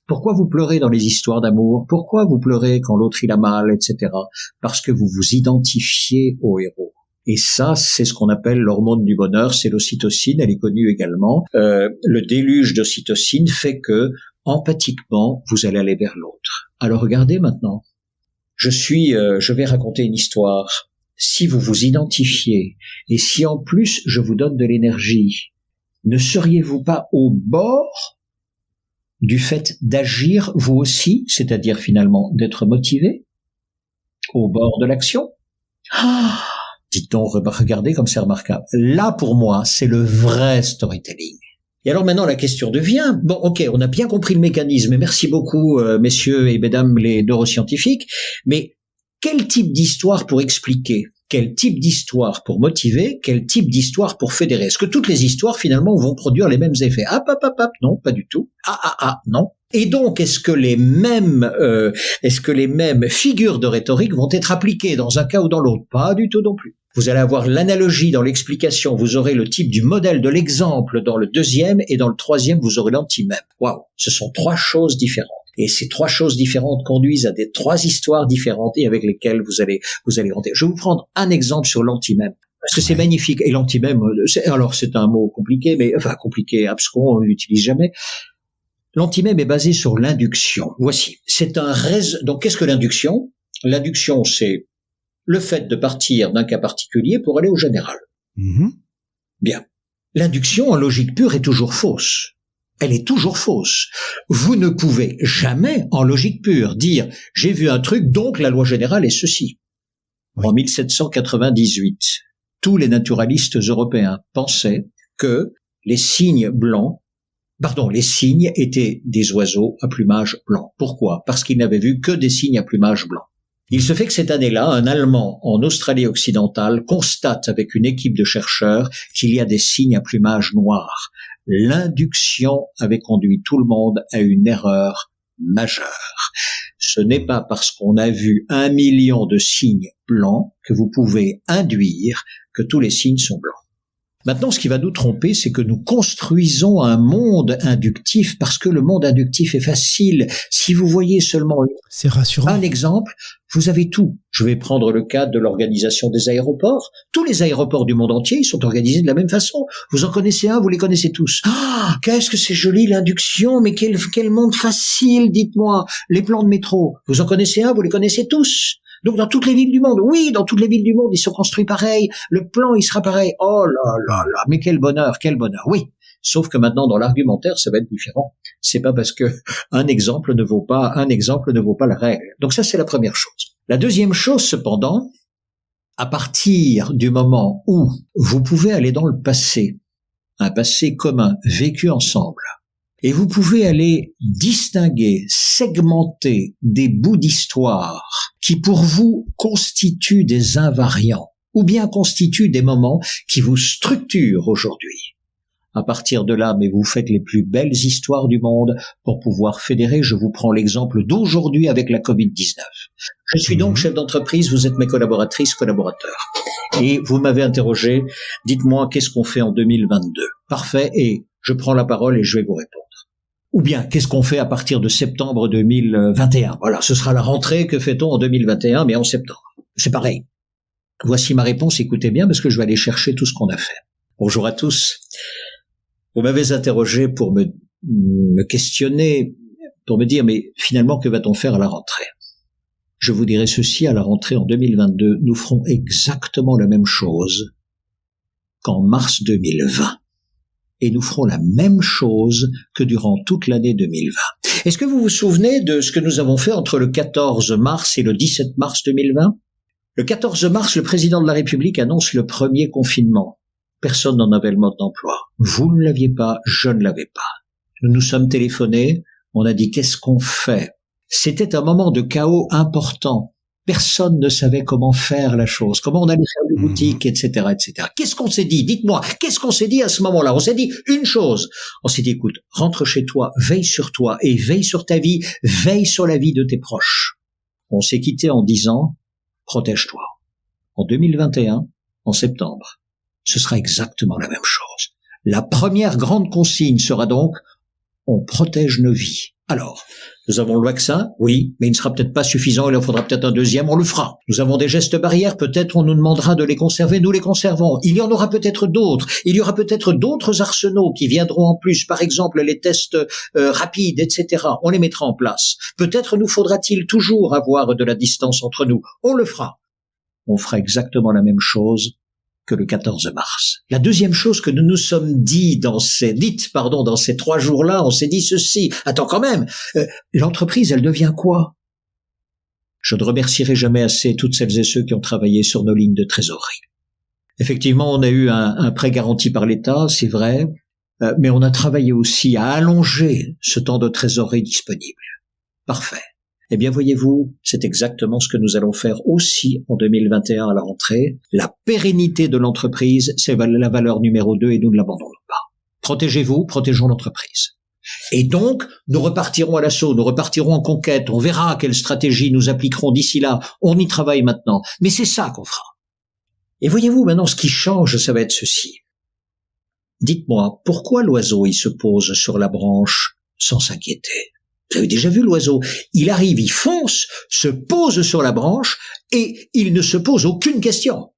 Pourquoi vous pleurez dans les histoires d'amour? Pourquoi vous pleurez quand l'autre il a mal, etc. Parce que vous vous identifiez au héros. Et ça, c'est ce qu'on appelle l'hormone du bonheur, c'est l'ocytocine, elle est connue également. Le déluge d'ocytocine fait que, empathiquement, vous allez aller vers l'autre. Alors regardez maintenant. Je vais raconter une histoire. Si vous vous identifiez, et si en plus je vous donne de l'énergie, ne seriez-vous pas au bord du fait d'agir vous aussi, c'est-à-dire finalement d'être motivé, au bord de l'action? Dites donc, regardez comme c'est remarquable. Là, pour moi, c'est le vrai storytelling. Et alors maintenant, la question devient, bon, ok, on a bien compris le mécanisme, et merci beaucoup, messieurs et mesdames les neuroscientifiques, mais quel type d'histoire pour expliquer? Quel type d'histoire pour motiver? Quel type d'histoire pour fédérer? Est-ce que toutes les histoires, finalement, vont produire les mêmes effets? Non, pas du tout. Non. Et donc, est-ce que les mêmes figures de rhétorique vont être appliquées dans un cas ou dans l'autre? Pas du tout non plus. Vous allez avoir l'analogie dans l'explication, vous aurez le type du modèle de l'exemple dans le deuxième, et dans le troisième, vous aurez l'antimème. Waouh, ce sont 3 choses différentes. Et ces 3 choses différentes conduisent à 3 histoires différentes et avec lesquelles vous allez rentrer. Je vais vous prendre un exemple sur l'antimème, parce que c'est magnifique. Et l'antimème, c'est un mot compliqué, compliqué, abscon, on ne l'utilise jamais. L'antimème est basé sur l'induction. Voici. Donc, qu'est-ce que l'induction? L'induction, c'est le fait de partir d'un cas particulier pour aller au général. Bien. L'induction, en logique pure, est toujours fausse. Elle est toujours fausse. Vous ne pouvez jamais, en logique pure, dire « j'ai vu un truc, donc la loi générale est ceci ». En 1798, tous les naturalistes européens pensaient que les cygnes étaient des oiseaux à plumage blanc. Pourquoi? Parce qu'ils n'avaient vu que des cygnes à plumage blanc. Il se fait que cette année-là, un Allemand en Australie occidentale constate avec une équipe de chercheurs qu'il y a des cygnes à plumage noir. L'induction avait conduit tout le monde à une erreur majeure. Ce n'est pas parce qu'on a vu 1 million de cygnes blancs que vous pouvez induire que tous les cygnes sont blancs. Maintenant, ce qui va nous tromper, c'est que nous construisons un monde inductif parce que le monde inductif est facile. Si vous voyez seulement c'est rassurant. Un exemple, vous avez tout. Je vais prendre le cas de l'organisation des aéroports. Tous les aéroports du monde entier, ils sont organisés de la même façon. Vous en connaissez un, vous les connaissez tous. Ah, qu'est-ce que c'est joli l'induction, mais quel monde facile, dites-moi. Les plans de métro, vous en connaissez un, vous les connaissez tous. Donc dans toutes les villes du monde, oui, dans toutes les villes du monde, ils sont construits pareil, le plan il sera pareil. Oh là là là, mais quel bonheur, oui. Sauf que maintenant dans l'argumentaire, ça va être différent. C'est pas parce que un exemple ne vaut pas la règle. Donc ça c'est la première chose. La deuxième chose cependant, à partir du moment où vous pouvez aller dans le passé, un passé commun, vécu ensemble, et vous pouvez aller distinguer, segmenter des bouts d'histoire qui pour vous constituent des invariants ou bien constituent des moments qui vous structurent aujourd'hui. À partir de là, mais vous faites les plus belles histoires du monde pour pouvoir fédérer. Je vous prends l'exemple d'aujourd'hui avec la Covid-19. Je suis donc chef d'entreprise, vous êtes mes collaboratrices, collaborateurs. Et vous m'avez interrogé, dites-moi qu'est-ce qu'on fait en 2022. Parfait, et je prends la parole et je vais vous répondre. Ou bien, qu'est-ce qu'on fait à partir de septembre 2021? Voilà, ce sera la rentrée, que fait-on en 2021, mais en septembre. C'est pareil. Voici ma réponse, écoutez bien, parce que je vais aller chercher tout ce qu'on a fait. Bonjour à tous. Vous m'avez interrogé pour me questionner, pour me dire, mais finalement, que va-t-on faire à la rentrée? Je vous dirai ceci, à la rentrée en 2022, nous ferons exactement la même chose qu'en mars 2020. Et nous ferons la même chose que durant toute l'année 2020. Est-ce que vous vous souvenez de ce que nous avons fait entre le 14 mars et le 17 mars 2020? Le 14 mars, le président de la République annonce le premier confinement. Personne n'en avait le mode d'emploi. Vous ne l'aviez pas, je ne l'avais pas. Nous nous sommes téléphonés, on a dit qu'est-ce qu'on fait? C'était un moment de chaos important. Personne ne savait comment faire la chose, comment on allait faire des boutiques, etc., etc. Qu'est-ce qu'on s'est dit? Dites-moi, qu'est-ce qu'on s'est dit à ce moment-là? On s'est dit une chose. On s'est dit, écoute, rentre chez toi, veille sur toi et veille sur ta vie, veille sur la vie de tes proches. On s'est quitté en disant, protège-toi. En 2021, en septembre, ce sera exactement la même chose. La première grande consigne sera donc, on protège nos vies. Alors, nous avons le vaccin, oui, mais il ne sera peut-être pas suffisant, il en faudra peut-être un deuxième, on le fera. Nous avons des gestes barrières, peut-être on nous demandera de les conserver, nous les conservons. Il y en aura peut-être d'autres, il y aura peut-être d'autres arsenaux qui viendront en plus, par exemple les tests rapides, etc. On les mettra en place. Peut-être nous faudra-t-il toujours avoir de la distance entre nous, on le fera. On fera exactement la même chose que le 14 mars. La deuxième chose que nous nous sommes dit dans ces 3 jours-là, on s'est dit ceci. Attends quand même, l'entreprise, elle devient quoi? Je ne remercierai jamais assez toutes celles et ceux qui ont travaillé sur nos lignes de trésorerie. Effectivement, on a eu un prêt garanti par l'État, c'est vrai, mais on a travaillé aussi à allonger ce temps de trésorerie disponible. Parfait. Eh bien, voyez-vous, c'est exactement ce que nous allons faire aussi en 2021 à la rentrée. La pérennité de l'entreprise, c'est la valeur numéro 2 et nous ne l'abandonnons pas. Protégez-vous, protégeons l'entreprise. Et donc, nous repartirons à l'assaut, nous repartirons en conquête, on verra quelle stratégie nous appliquerons d'ici là, on y travaille maintenant. Mais c'est ça qu'on fera. Et voyez-vous, maintenant, ce qui change, ça va être ceci. Dites-moi, pourquoi l'oiseau, il se pose sur la branche sans s'inquiéter? Vous avez déjà vu l'oiseau? Il arrive, il fonce, se pose sur la branche et il ne se pose aucune question.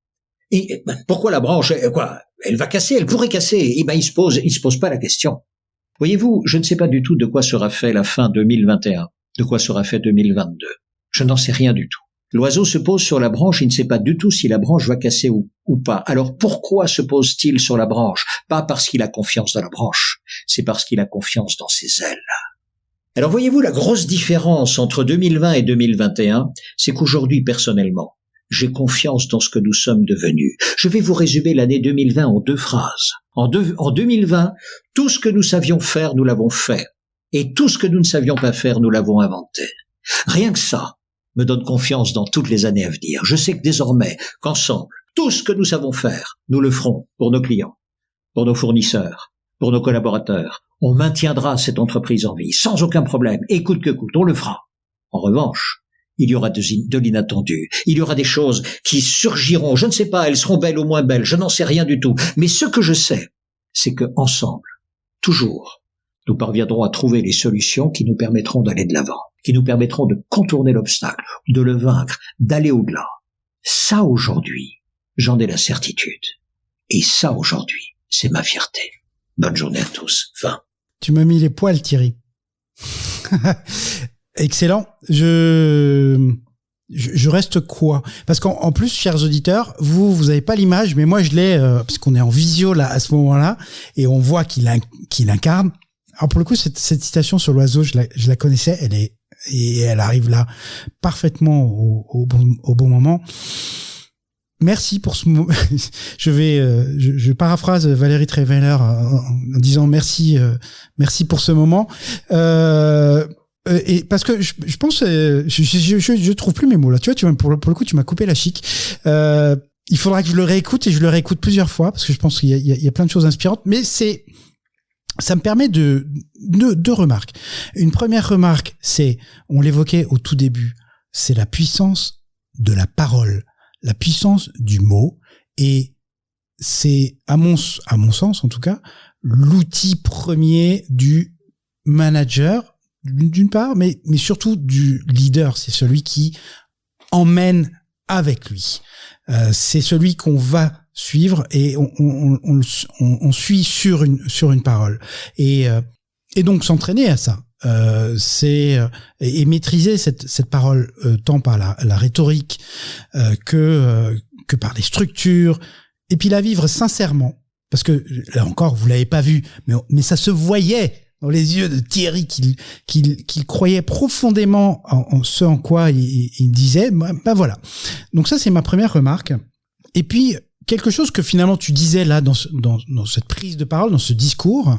Et pourquoi la branche? Elle va casser, elle pourrait casser. Et il se pose pas la question. Voyez-vous, je ne sais pas du tout de quoi sera fait la fin 2021, de quoi sera fait 2022. Je n'en sais rien du tout. L'oiseau se pose sur la branche, il ne sait pas du tout si la branche va casser ou pas. Alors pourquoi se pose-t-il sur la branche? Pas parce qu'il a confiance dans la branche, c'est parce qu'il a confiance dans ses ailes. Alors voyez-vous, la grosse différence entre 2020 et 2021, c'est qu'aujourd'hui, personnellement, j'ai confiance dans ce que nous sommes devenus. Je vais vous résumer l'année 2020 en 2 phrases. En 2020, tout ce que nous savions faire, nous l'avons fait. Et tout ce que nous ne savions pas faire, nous l'avons inventé. Rien que ça me donne confiance dans toutes les années à venir. Je sais que désormais, qu'ensemble, tout ce que nous savons faire, nous le ferons pour nos clients, pour nos fournisseurs, pour nos collaborateurs. On maintiendra cette entreprise en vie, sans aucun problème, et coûte que coûte, on le fera. En revanche, il y aura de l'inattendu. Il y aura des choses qui surgiront. Je ne sais pas, elles seront belles ou moins belles. Je n'en sais rien du tout. Mais ce que je sais, c'est que ensemble, toujours, nous parviendrons à trouver les solutions qui nous permettront d'aller de l'avant, qui nous permettront de contourner l'obstacle, de le vaincre, d'aller au-delà. Ça, aujourd'hui, j'en ai la certitude. Et ça, aujourd'hui, c'est ma fierté. Bonne journée à tous. Fin. Tu m'as mis les poils, Thierry. Excellent. Je reste quoi? Parce qu'en plus, chers auditeurs, vous avez pas l'image, mais moi je l'ai, parce qu'on est en visio là à ce moment-là, et on voit qu'il incarne. Alors pour le coup, cette citation sur l'oiseau, je la connaissais, elle arrive là parfaitement au bon moment. Merci pour ce moment. Je paraphrase Valérie Trierweiler en disant merci pour ce moment. Et parce que je pense, je trouve plus mes mots là. Tu vois, pour le coup, tu m'as coupé la chic. Il faudra que je le réécoute et je le réécoute plusieurs fois parce que je pense qu'il y a plein de choses inspirantes. Mais ça me permet de deux remarques. Une première remarque, c'est, on l'évoquait au tout début, c'est la puissance de la parole, la puissance du mot, et c'est à mon sens en tout cas l'outil premier du manager d'une part, mais surtout du leader. C'est celui qui emmène avec lui. C'est celui qu'on va suivre et on suit sur une parole. Et donc s'entraîner à ça. Et maîtriser cette parole tant par la rhétorique que par les structures, et puis la vivre sincèrement, parce que là encore vous l'avez pas vu, mais ça se voyait dans les yeux de Thierry qu'il croyait profondément en ce en quoi il disait. Ben voilà. Donc ça, c'est ma première remarque. Et puis quelque chose que finalement tu disais là dans cette prise de parole, dans ce discours,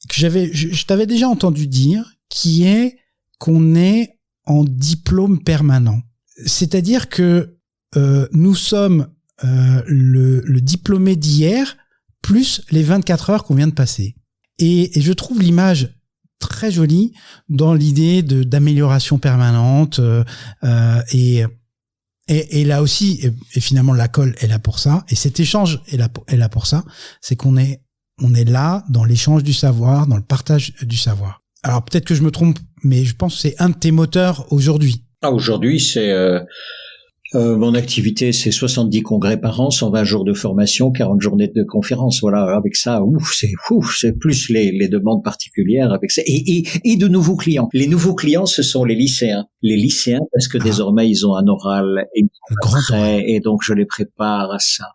que je t'avais déjà entendu dire, qui est qu'on est en diplôme permanent. C'est-à-dire que nous sommes le diplômé d'hier plus les 24 heures qu'on vient de passer. Et je trouve l'image très jolie dans l'idée d'amélioration permanente, et là aussi, et finalement la colle est là pour ça, et cet échange est là pour ça, c'est qu'on est là dans l'échange du savoir, dans le partage du savoir. Alors peut-être que je me trompe, mais je pense que c'est un de tes moteurs aujourd'hui. Aujourd'hui, c'est mon activité, c'est 70 congrès par an, 120 jours de formation, 40 journées de conférences. Voilà, avec ça, c'est plus les demandes particulières avec ça. Et de nouveaux clients. Les nouveaux clients, ce sont les lycéens. Les lycéens, parce que désormais, ils ont un oral et et donc je les prépare à ça.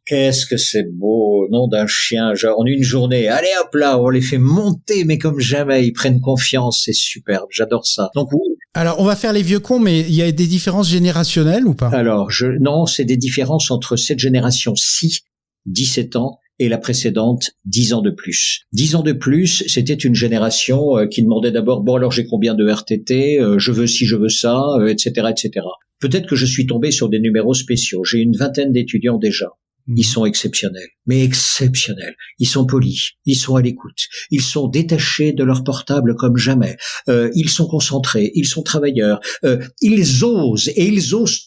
Qu'est-ce que c'est beau, nom d'un chien, genre en une journée. Allez hop là, on les fait monter, mais comme jamais, ils prennent confiance, c'est superbe, j'adore ça. Donc oui. Alors, on va faire les vieux cons, mais il y a des différences générationnelles ou pas? Alors, non, c'est des différences entre cette génération-ci, 17 ans, et la précédente, 10 ans de plus. 10 ans de plus, c'était une génération qui demandait d'abord, bon alors j'ai combien de RTT, je veux ci, je veux ça, etc., etc. Peut-être que je suis tombé sur des numéros spéciaux. J'ai une 20aine d'étudiants déjà. Ils sont exceptionnels, mais exceptionnels. Ils sont polis, ils sont à l'écoute, ils sont détachés de leur portable comme jamais. Ils sont concentrés, ils sont travailleurs. Ils osent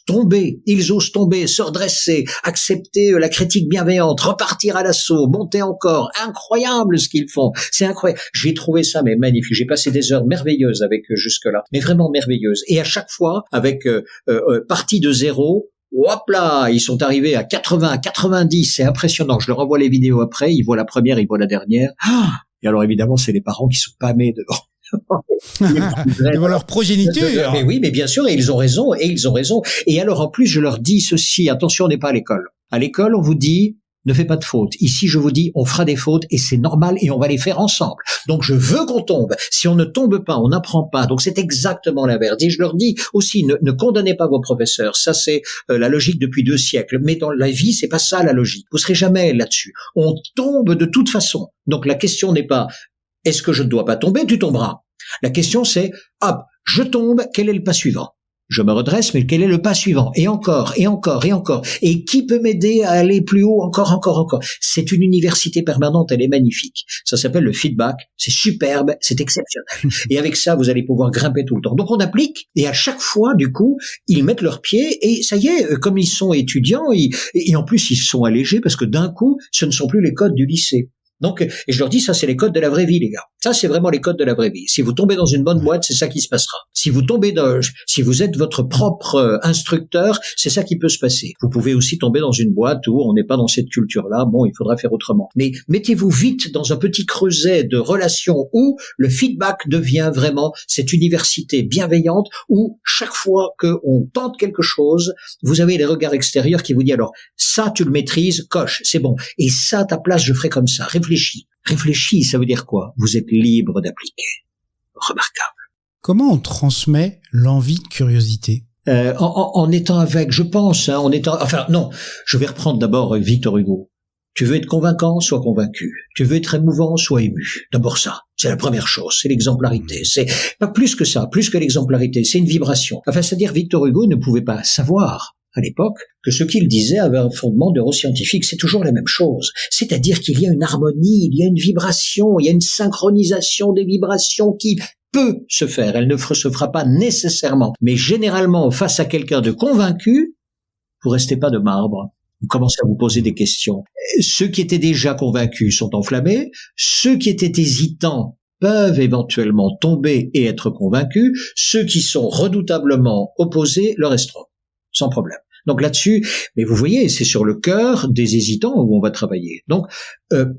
tomber, se redresser, accepter la critique bienveillante, repartir à l'assaut, monter encore. Incroyable ce qu'ils font, c'est incroyable. J'ai trouvé ça mais magnifique. J'ai passé des heures merveilleuses avec eux jusque-là, mais vraiment merveilleuses. Et à chaque fois, avec partie de zéro. Hop là, ils sont arrivés à 80, à 90, c'est impressionnant. Je leur envoie les vidéos après, ils voient la première, ils voient la dernière. Et alors évidemment, c'est les parents qui sont pâmés devant. Devant leur progéniture. Mais oui, mais bien sûr, et ils ont raison. Et alors en plus, je leur dis ceci, attention, on n'est pas à l'école. À l'école, on vous dit, ne fais pas de fautes. Ici, je vous dis, on fera des fautes et c'est normal et on va les faire ensemble. Donc, je veux qu'on tombe. Si on ne tombe pas, on n'apprend pas. Donc, c'est exactement l'inverse. Et je leur dis aussi, ne condamnez pas vos professeurs. Ça, c'est la logique depuis 2 siècles. Mais dans la vie, c'est pas ça la logique. Vous serez jamais là-dessus. On tombe de toute façon. Donc, la question n'est pas, est-ce que je ne dois pas tomber? Tu tomberas. La question, c'est, hop, je tombe, quel est le pas suivant? Je me redresse, mais quel est le pas suivant? Et encore, et encore, et encore. Et qui peut m'aider à aller plus haut? Encore, encore, encore. C'est une université permanente, elle est magnifique. Ça s'appelle le feedback. C'est superbe, c'est exceptionnel. Et avec ça, vous allez pouvoir grimper tout le temps. Donc on applique, et à chaque fois, du coup, ils mettent leurs pieds, et ça y est, comme ils sont étudiants, et en plus ils sont allégés, parce que d'un coup, ce ne sont plus les codes du lycée. Donc, et je leur dis, ça c'est les codes de la vraie vie, les gars. Ça c'est vraiment les codes de la vraie vie. Si vous tombez dans une bonne boîte, c'est ça qui se passera. Si vous êtes votre propre instructeur, c'est ça qui peut se passer. Vous pouvez aussi tomber dans une boîte où on n'est pas dans cette culture-là. Bon, il faudra faire autrement. Mais mettez-vous vite dans un petit creuset de relations où le feedback devient vraiment cette université bienveillante où chaque fois qu'on tente quelque chose, vous avez les regards extérieurs qui vous disent alors, ça tu le maîtrises, coche, c'est bon. Et ça, à ta place, je ferai comme ça. Réfléchis, ça veut dire quoi? Vous êtes libre d'appliquer. Remarquable. Comment on transmet l'envie de curiosité? En étant avec, je pense, je vais reprendre d'abord Victor Hugo. Tu veux être convaincant, sois convaincu. Tu veux être émouvant, sois ému. D'abord ça, c'est la première chose, c'est l'exemplarité. C'est pas plus que ça, plus que l'exemplarité, c'est une vibration. C'est-à-dire Victor Hugo ne pouvait pas savoir à l'époque, que ce qu'il disait avait un fondement neuroscientifique. C'est toujours la même chose. C'est-à-dire qu'il y a une harmonie, il y a une vibration, il y a une synchronisation des vibrations qui peut se faire. Elle ne se fera pas nécessairement. Mais généralement, face à quelqu'un de convaincu, vous restez pas de marbre. Vous commencez à vous poser des questions. Ceux qui étaient déjà convaincus sont enflammés. Ceux qui étaient hésitants peuvent éventuellement tomber et être convaincus. Ceux qui sont redoutablement opposés le resteront. Sans problème. Donc là-dessus, mais vous voyez, c'est sur le cœur des hésitants où on va travailler. Donc,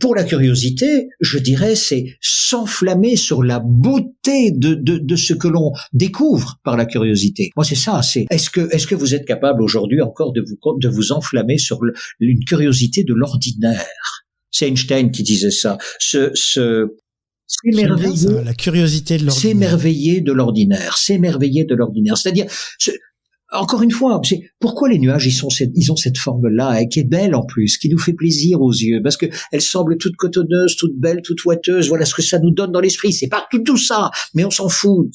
pour la curiosité, je dirais, c'est s'enflammer sur la beauté de ce que l'on découvre par la curiosité. Moi, c'est ça. C'est est-ce que vous êtes capable aujourd'hui encore de vous enflammer sur une curiosité de l'ordinaire? C'est Einstein qui disait ça. S'émerveiller, la curiosité de l'ordinaire. S'émerveiller de l'ordinaire. S'émerveiller de l'ordinaire. C'est-à-dire encore une fois, c'est pourquoi les nuages ils ont cette forme-là et qui est belle en plus, qui nous fait plaisir aux yeux, parce que elle semble toute cotonneuse, toute belle, toute ouateuse. Voilà ce que ça nous donne dans l'esprit. C'est pas tout ça, mais on s'en fout.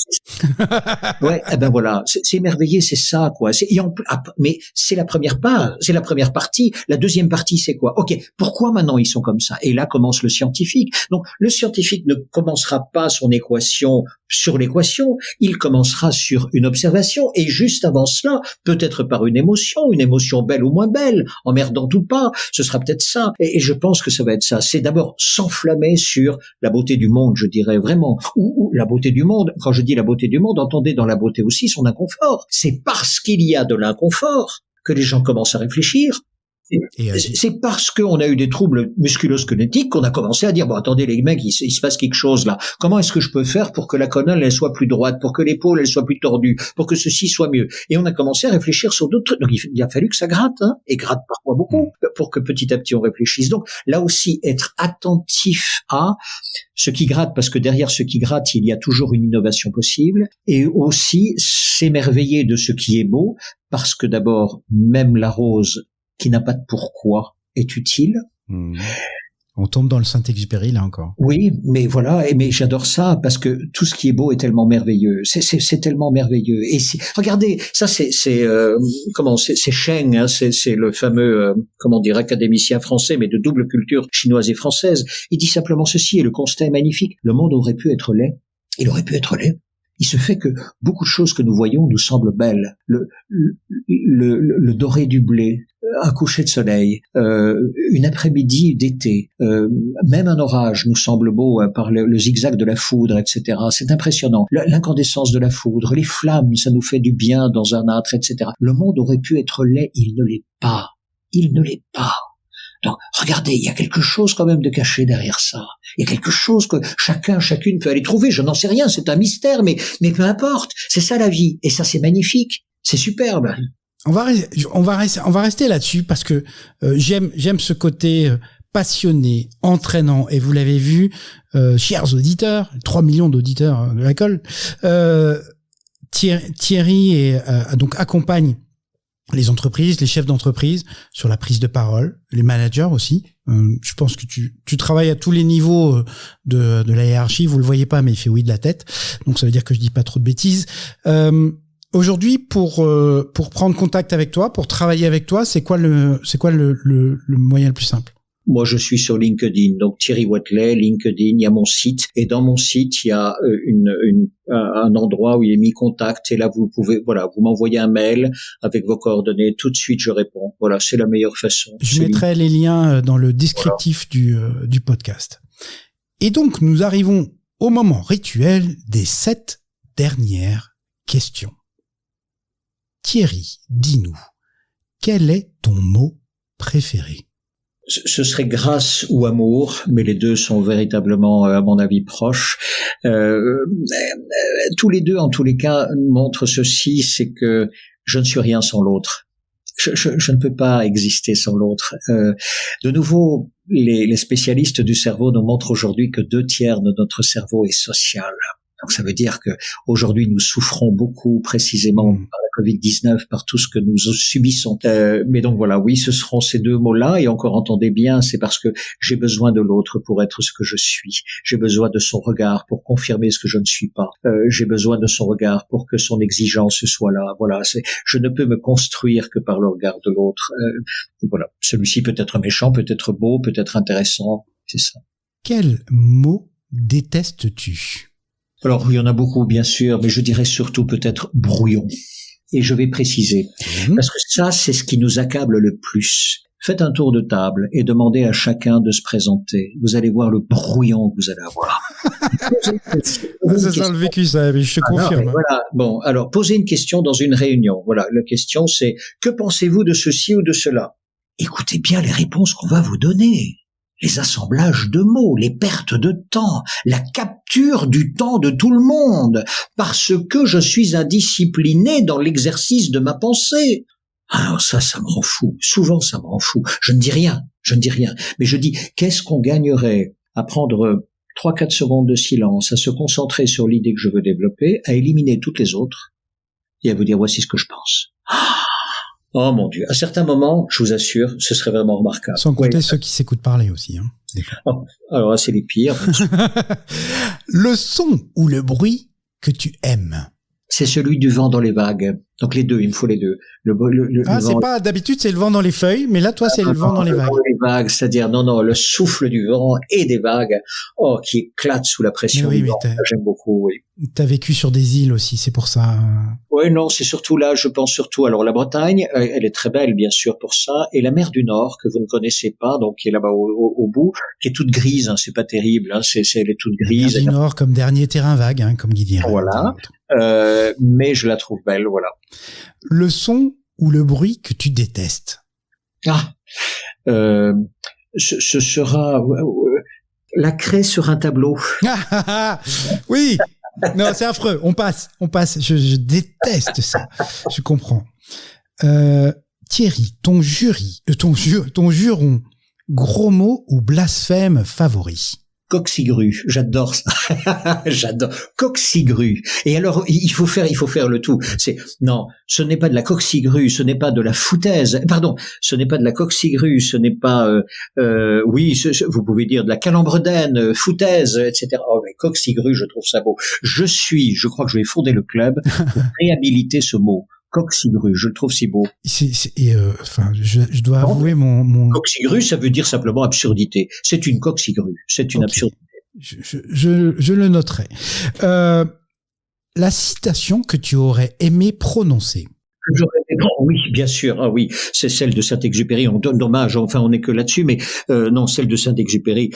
Ouais, voilà, c'est émerveillé, c'est ça quoi. Mais c'est la première part, c'est la première partie. La deuxième partie, c'est quoi? Ok, pourquoi maintenant ils sont comme ça? Et là commence le scientifique. Donc le scientifique ne commencera pas son équation sur l'équation, il commencera sur une observation et juste avant cela, peut-être par une émotion belle ou moins belle, emmerdante ou pas, ce sera peut-être ça. Et je pense que ça va être ça. C'est d'abord s'enflammer sur la beauté du monde, je dirais vraiment. Ou la beauté du monde, quand je dis la beauté du monde, entendez dans la beauté aussi son inconfort. C'est parce qu'il y a de l'inconfort que les gens commencent à réfléchir. C'est parce qu'on a eu des troubles musculo-squelettiques qu'on a commencé à dire bon attendez les mecs il se passe quelque chose là, comment est-ce que je peux faire pour que la colonne elle soit plus droite, pour que l'épaule elle soit plus tordue, pour que ceci soit mieux, et on a commencé à réfléchir sur d'autres trucs. Donc il a fallu que ça gratte et gratte parfois beaucoup pour que petit à petit on réfléchisse. Donc là aussi être attentif à ce qui gratte, parce que derrière ce qui gratte il y a toujours une innovation possible, et aussi s'émerveiller de ce qui est beau, parce que d'abord même la rose qui n'a pas de pourquoi est utile. On tombe dans le Saint-Exupéry là encore. Oui, mais voilà, mais j'adore ça parce que tout ce qui est beau est tellement merveilleux. C'est tellement merveilleux. Et regardez, ça c'est Cheng, hein, c'est le fameux académicien français, mais de double culture chinoise et française. Il dit simplement ceci et le constat est magnifique. Le monde aurait pu être laid. Il aurait pu être laid. Il se fait que beaucoup de choses que nous voyons nous semblent belles. Le doré du blé, un coucher de soleil, une après-midi d'été, même un orage nous semble beau par le zigzag de la foudre, etc. C'est impressionnant. L'incandescence de la foudre, les flammes, ça nous fait du bien dans un âtre, etc. Le monde aurait pu être laid, il ne l'est pas. Il ne l'est pas. Donc, regardez, il y a quelque chose quand même de caché derrière ça. Il y a quelque chose que chacune peut aller trouver. Je n'en sais rien, c'est un mystère, mais peu importe. C'est ça la vie. Et ça, c'est magnifique. C'est superbe. On va rester là-dessus parce que j'aime ce côté passionné, entraînant, et vous l'avez vu, chers auditeurs, 3 millions d'auditeurs de la colle, Thierry donc accompagne les entreprises, les chefs d'entreprise sur la prise de parole, les managers aussi. Je pense que tu travailles à tous les niveaux de la hiérarchie. Vous le voyez pas, mais il fait oui de la tête. Donc ça veut dire que je dis pas trop de bêtises. Aujourd'hui, pour prendre contact avec toi, pour travailler avec toi, c'est quoi le moyen le plus simple? Moi, je suis sur LinkedIn, donc Thierry Wathelet, LinkedIn, il y a mon site, et dans mon site, il y a un endroit où il est mis contact, et là, vous pouvez, vous m'envoyez un mail avec vos coordonnées, tout de suite, je réponds. Voilà, c'est la meilleure façon. Je mettrai les liens dans le descriptif du podcast. Et donc, nous arrivons au moment rituel des 7 dernières questions. Thierry, dis-nous, quel est ton mot préféré? Ce serait grâce ou amour, mais les deux sont véritablement, à mon avis, proches. Tous les deux, en tous les cas, montrent ceci, c'est que je ne suis rien sans l'autre. Je ne peux pas exister sans l'autre. De nouveau, les spécialistes du cerveau nous montrent aujourd'hui que 2/3 de notre cerveau est social. Donc ça veut dire que aujourd'hui nous souffrons beaucoup précisément par la Covid-19, par tout ce que nous subissons. Mais donc voilà, oui, ce seront ces deux mots-là. Et encore, entendez bien, c'est parce que j'ai besoin de l'autre pour être ce que je suis. J'ai besoin de son regard pour confirmer ce que je ne suis pas. J'ai besoin de son regard pour que son exigence soit là. Voilà, je ne peux me construire que par le regard de l'autre. Voilà, celui-ci peut être méchant, peut être beau, peut être intéressant. C'est ça. Quel mot détestes-tu? Alors, il y en a beaucoup, bien sûr, mais je dirais surtout peut-être brouillon. Et je vais préciser, parce que ça, c'est ce qui nous accable le plus. Faites un tour de table et demandez à chacun de se présenter. Vous allez voir le brouillon que vous allez avoir. Ça sent le vécu, ça, mais je te confirme. Non, voilà. Bon, alors, posez une question dans une réunion. Voilà, la question, c'est « Que pensez-vous de ceci ou de cela ?» Écoutez bien les réponses qu'on va vous donner. Les assemblages de mots, les pertes de temps, la capture du temps de tout le monde, parce que je suis indiscipliné dans l'exercice de ma pensée. Alors ça me rend fou. Souvent, ça me rend fou. Je ne dis rien. Mais je dis, qu'est-ce qu'on gagnerait à prendre 3-4 secondes de silence, à se concentrer sur l'idée que je veux développer, à éliminer toutes les autres, et à vous dire, voici ce que je pense. Oh mon Dieu, à certains moments, je vous assure, ce serait vraiment remarquable. Sans compter ceux qui s'écoutent parler aussi. Hein, des fois. Oh, alors là, c'est les pires. Le son ou le bruit que tu aimes? C'est celui du vent dans les vagues. Donc les deux, il me faut les deux. Le c'est pas, d'habitude c'est le vent dans les feuilles, mais là toi c'est le vent dans les vagues. Les vagues, c'est-à-dire non, le souffle du vent et des vagues, qui éclatent sous la pression du vent. J'aime beaucoup, oui. T'as vécu sur des îles aussi, c'est pour ça. Oui, non, c'est surtout là, je pense surtout. Alors la Bretagne, elle est très belle bien sûr pour ça, et la mer du Nord que vous ne connaissez pas, donc qui est là-bas au bout, qui est toute grise, hein, c'est pas terrible, hein, elle est toute grise. La mer du Nord comme dernier terrain vague, hein, comme Guy dirait. Voilà, mais je la trouve belle, voilà. Le son ou le bruit que tu détestes? Ce sera la craie sur un tableau. Oui. Non, c'est affreux. On passe. Je déteste ça. Je comprends. Thierry, ton juron, gros mot ou blasphème favori? Coxigru, j'adore ça. J'adore coxigru. Et alors il faut faire le tout. Non, ce n'est pas de la coxigru, ce n'est pas de la foutaise. Pardon, ce n'est pas de la coxigru, ce n'est pas vous pouvez dire de la calembredaine, foutaise, etc. Oh mais coxigru, je trouve ça beau. Je crois que je vais fonder le club pour réhabiliter ce mot. Coxigru, je le trouve si beau. Je dois avouer mon... Coxigru, ça veut dire simplement absurdité. C'est une coxigru, c'est une absurdité. Je le noterai. La citation que tu aurais aimé prononcer? Oui, bien sûr. Ah oui, c'est celle de Saint-Exupéry. On donne hommage, enfin on n'est que là-dessus, mais non, celle de Saint-Exupéry.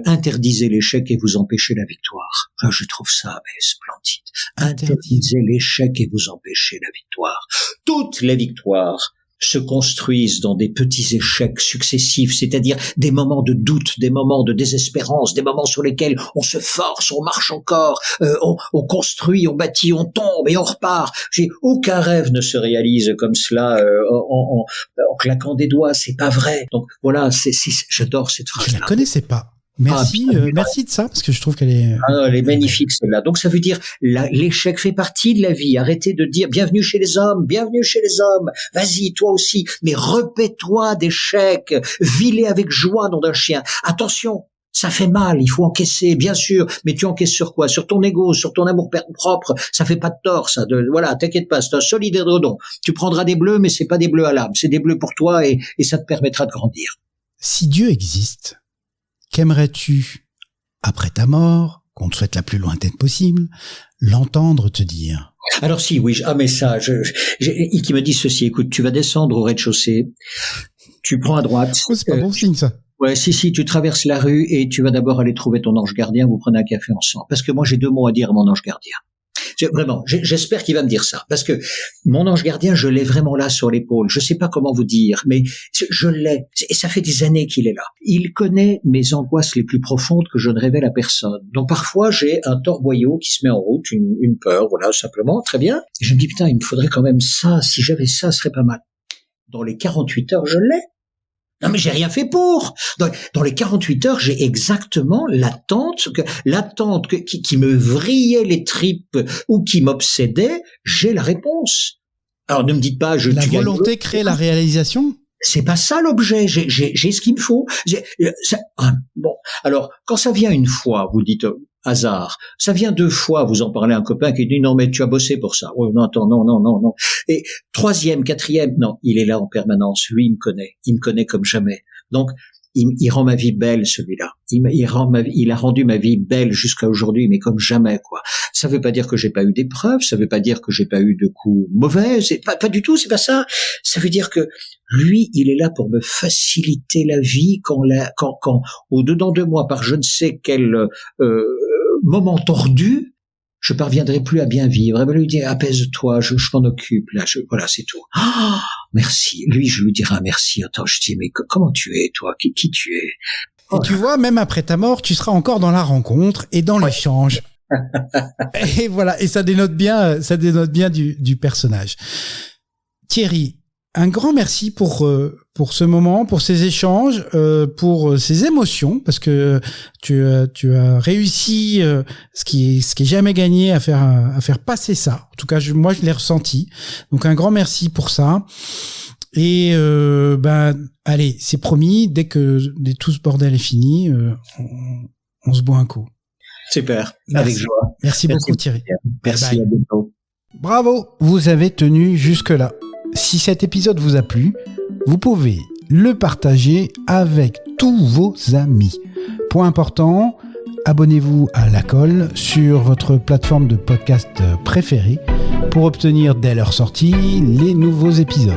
Interdisez l'échec et vous empêchez la victoire. Je trouve ça splendide. Interdisez l'échec et vous empêchez la victoire. Toutes les victoires se construisent dans des petits échecs successifs, c'est-à-dire des moments de doute, des moments de désespérance, des moments sur lesquels on se force, on marche encore, on construit, on bâtit, on tombe et on repart. Aucun rêve ne se réalise comme cela en claquant des doigts, c'est pas vrai. Donc voilà, j'adore cette phrase. Je la connaissais pas. Merci, merci de ça, parce que je trouve qu'elle est... elle est magnifique, celle-là. Donc, ça veut dire, l'échec fait partie de la vie. Arrêtez de dire, bienvenue chez les hommes, vas-y, toi aussi. Mais repais-toi d'échecs, vis-les avec joie, nom d'un chien. Attention, ça fait mal, il faut encaisser, bien sûr, mais tu encaisses sur quoi? Sur ton ego, sur ton amour propre, ça fait pas de tort, ça. Voilà, t'inquiète pas, c'est un solide édredon. Tu prendras des bleus, mais c'est pas des bleus à l'âme, c'est des bleus pour toi et ça te permettra de grandir. Si Dieu existe, qu'aimerais-tu, après ta mort, qu'on te souhaite la plus lointaine possible, l'entendre te dire? Alors si, oui, mais ça, qui me dit ceci, écoute, tu vas descendre au rez-de-chaussée, tu prends à droite. Oh, c'est pas bon signe, ça. Ouais, si, tu traverses la rue et tu vas d'abord aller trouver ton ange gardien, vous prenez un café ensemble. Parce que moi, j'ai 2 mots à dire à mon ange gardien. Vraiment, j'espère qu'il va me dire ça, parce que mon ange gardien, je l'ai vraiment là sur l'épaule. Je sais pas comment vous dire, mais je l'ai. Et ça fait des années qu'il est là. Il connaît mes angoisses les plus profondes que je ne révèle à personne. Donc parfois, j'ai un torboyau qui se met en route, une peur, voilà, simplement, très bien. Et je me dis, putain, il me faudrait quand même ça. Si j'avais ça, ce serait pas mal. Dans les 48 heures, je l'ai. Non, mais j'ai rien fait pour. Dans les 48 heures, j'ai exactement l'attente qui me vrillait les tripes ou qui m'obsédait, j'ai la réponse. Alors ne me dites pas, la volonté crée la réalisation. C'est pas ça l'objet, j'ai ce qu'il me faut. Bon, alors quand ça vient une fois, vous dites hasard. Ça vient 2 fois, vous en parlez à un copain qui dit non mais tu as bossé pour ça. Oh non, attends, non. Et 3e, 4e, non, il est là en permanence. Lui, il me connaît comme jamais. Donc il rend ma vie belle, celui-là. Il a rendu ma vie belle jusqu'à aujourd'hui, mais comme jamais, quoi. Ça veut pas dire que j'ai pas eu d'épreuves, ça veut pas dire que j'ai pas eu de coups mauvais, pas du tout, c'est pas ça. Ça veut dire que lui, il est là pour me faciliter la vie quand au-dedans de moi, par je ne sais quel moment tordu, je parviendrai plus à bien vivre. Et ben lui dire apaise-toi, je m'en occupe là, voilà, c'est tout. Ah, merci. Lui, je lui dirai merci. Attends, je dis mais comment tu es toi, qui tu es? Et tu vois, même après ta mort, tu seras encore dans la rencontre et dans l'échange. Et voilà, et ça dénote bien du personnage. Thierry, un grand merci pour ce moment, pour ces échanges, pour ces émotions, parce que tu as réussi ce qui est jamais gagné à faire passer ça. En tout cas, moi je l'ai ressenti. Donc un grand merci pour ça. Et allez, c'est promis, dès que tout ce bordel est fini, on se boit un coup. Super, merci. Avec joie. Merci beaucoup Thierry. Merci, bye bye. À bientôt. Bravo, vous avez tenu jusque-là. Si cet épisode vous a plu, vous pouvez le partager avec tous vos amis. Point important, abonnez-vous à La Colle sur votre plateforme de podcast préférée pour obtenir dès leur sortie les nouveaux épisodes.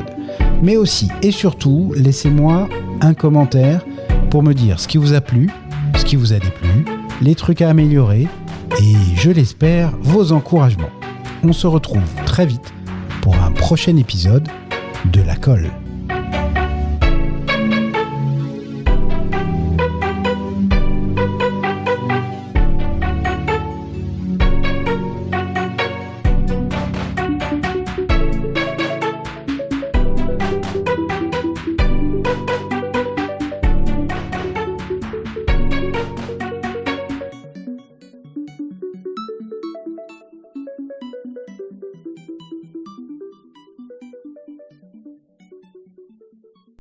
Mais aussi et surtout, laissez-moi un commentaire pour me dire ce qui vous a plu, ce qui vous a déplu, les trucs à améliorer et, je l'espère, vos encouragements. On se retrouve très vite pour un prochain épisode de La Colle.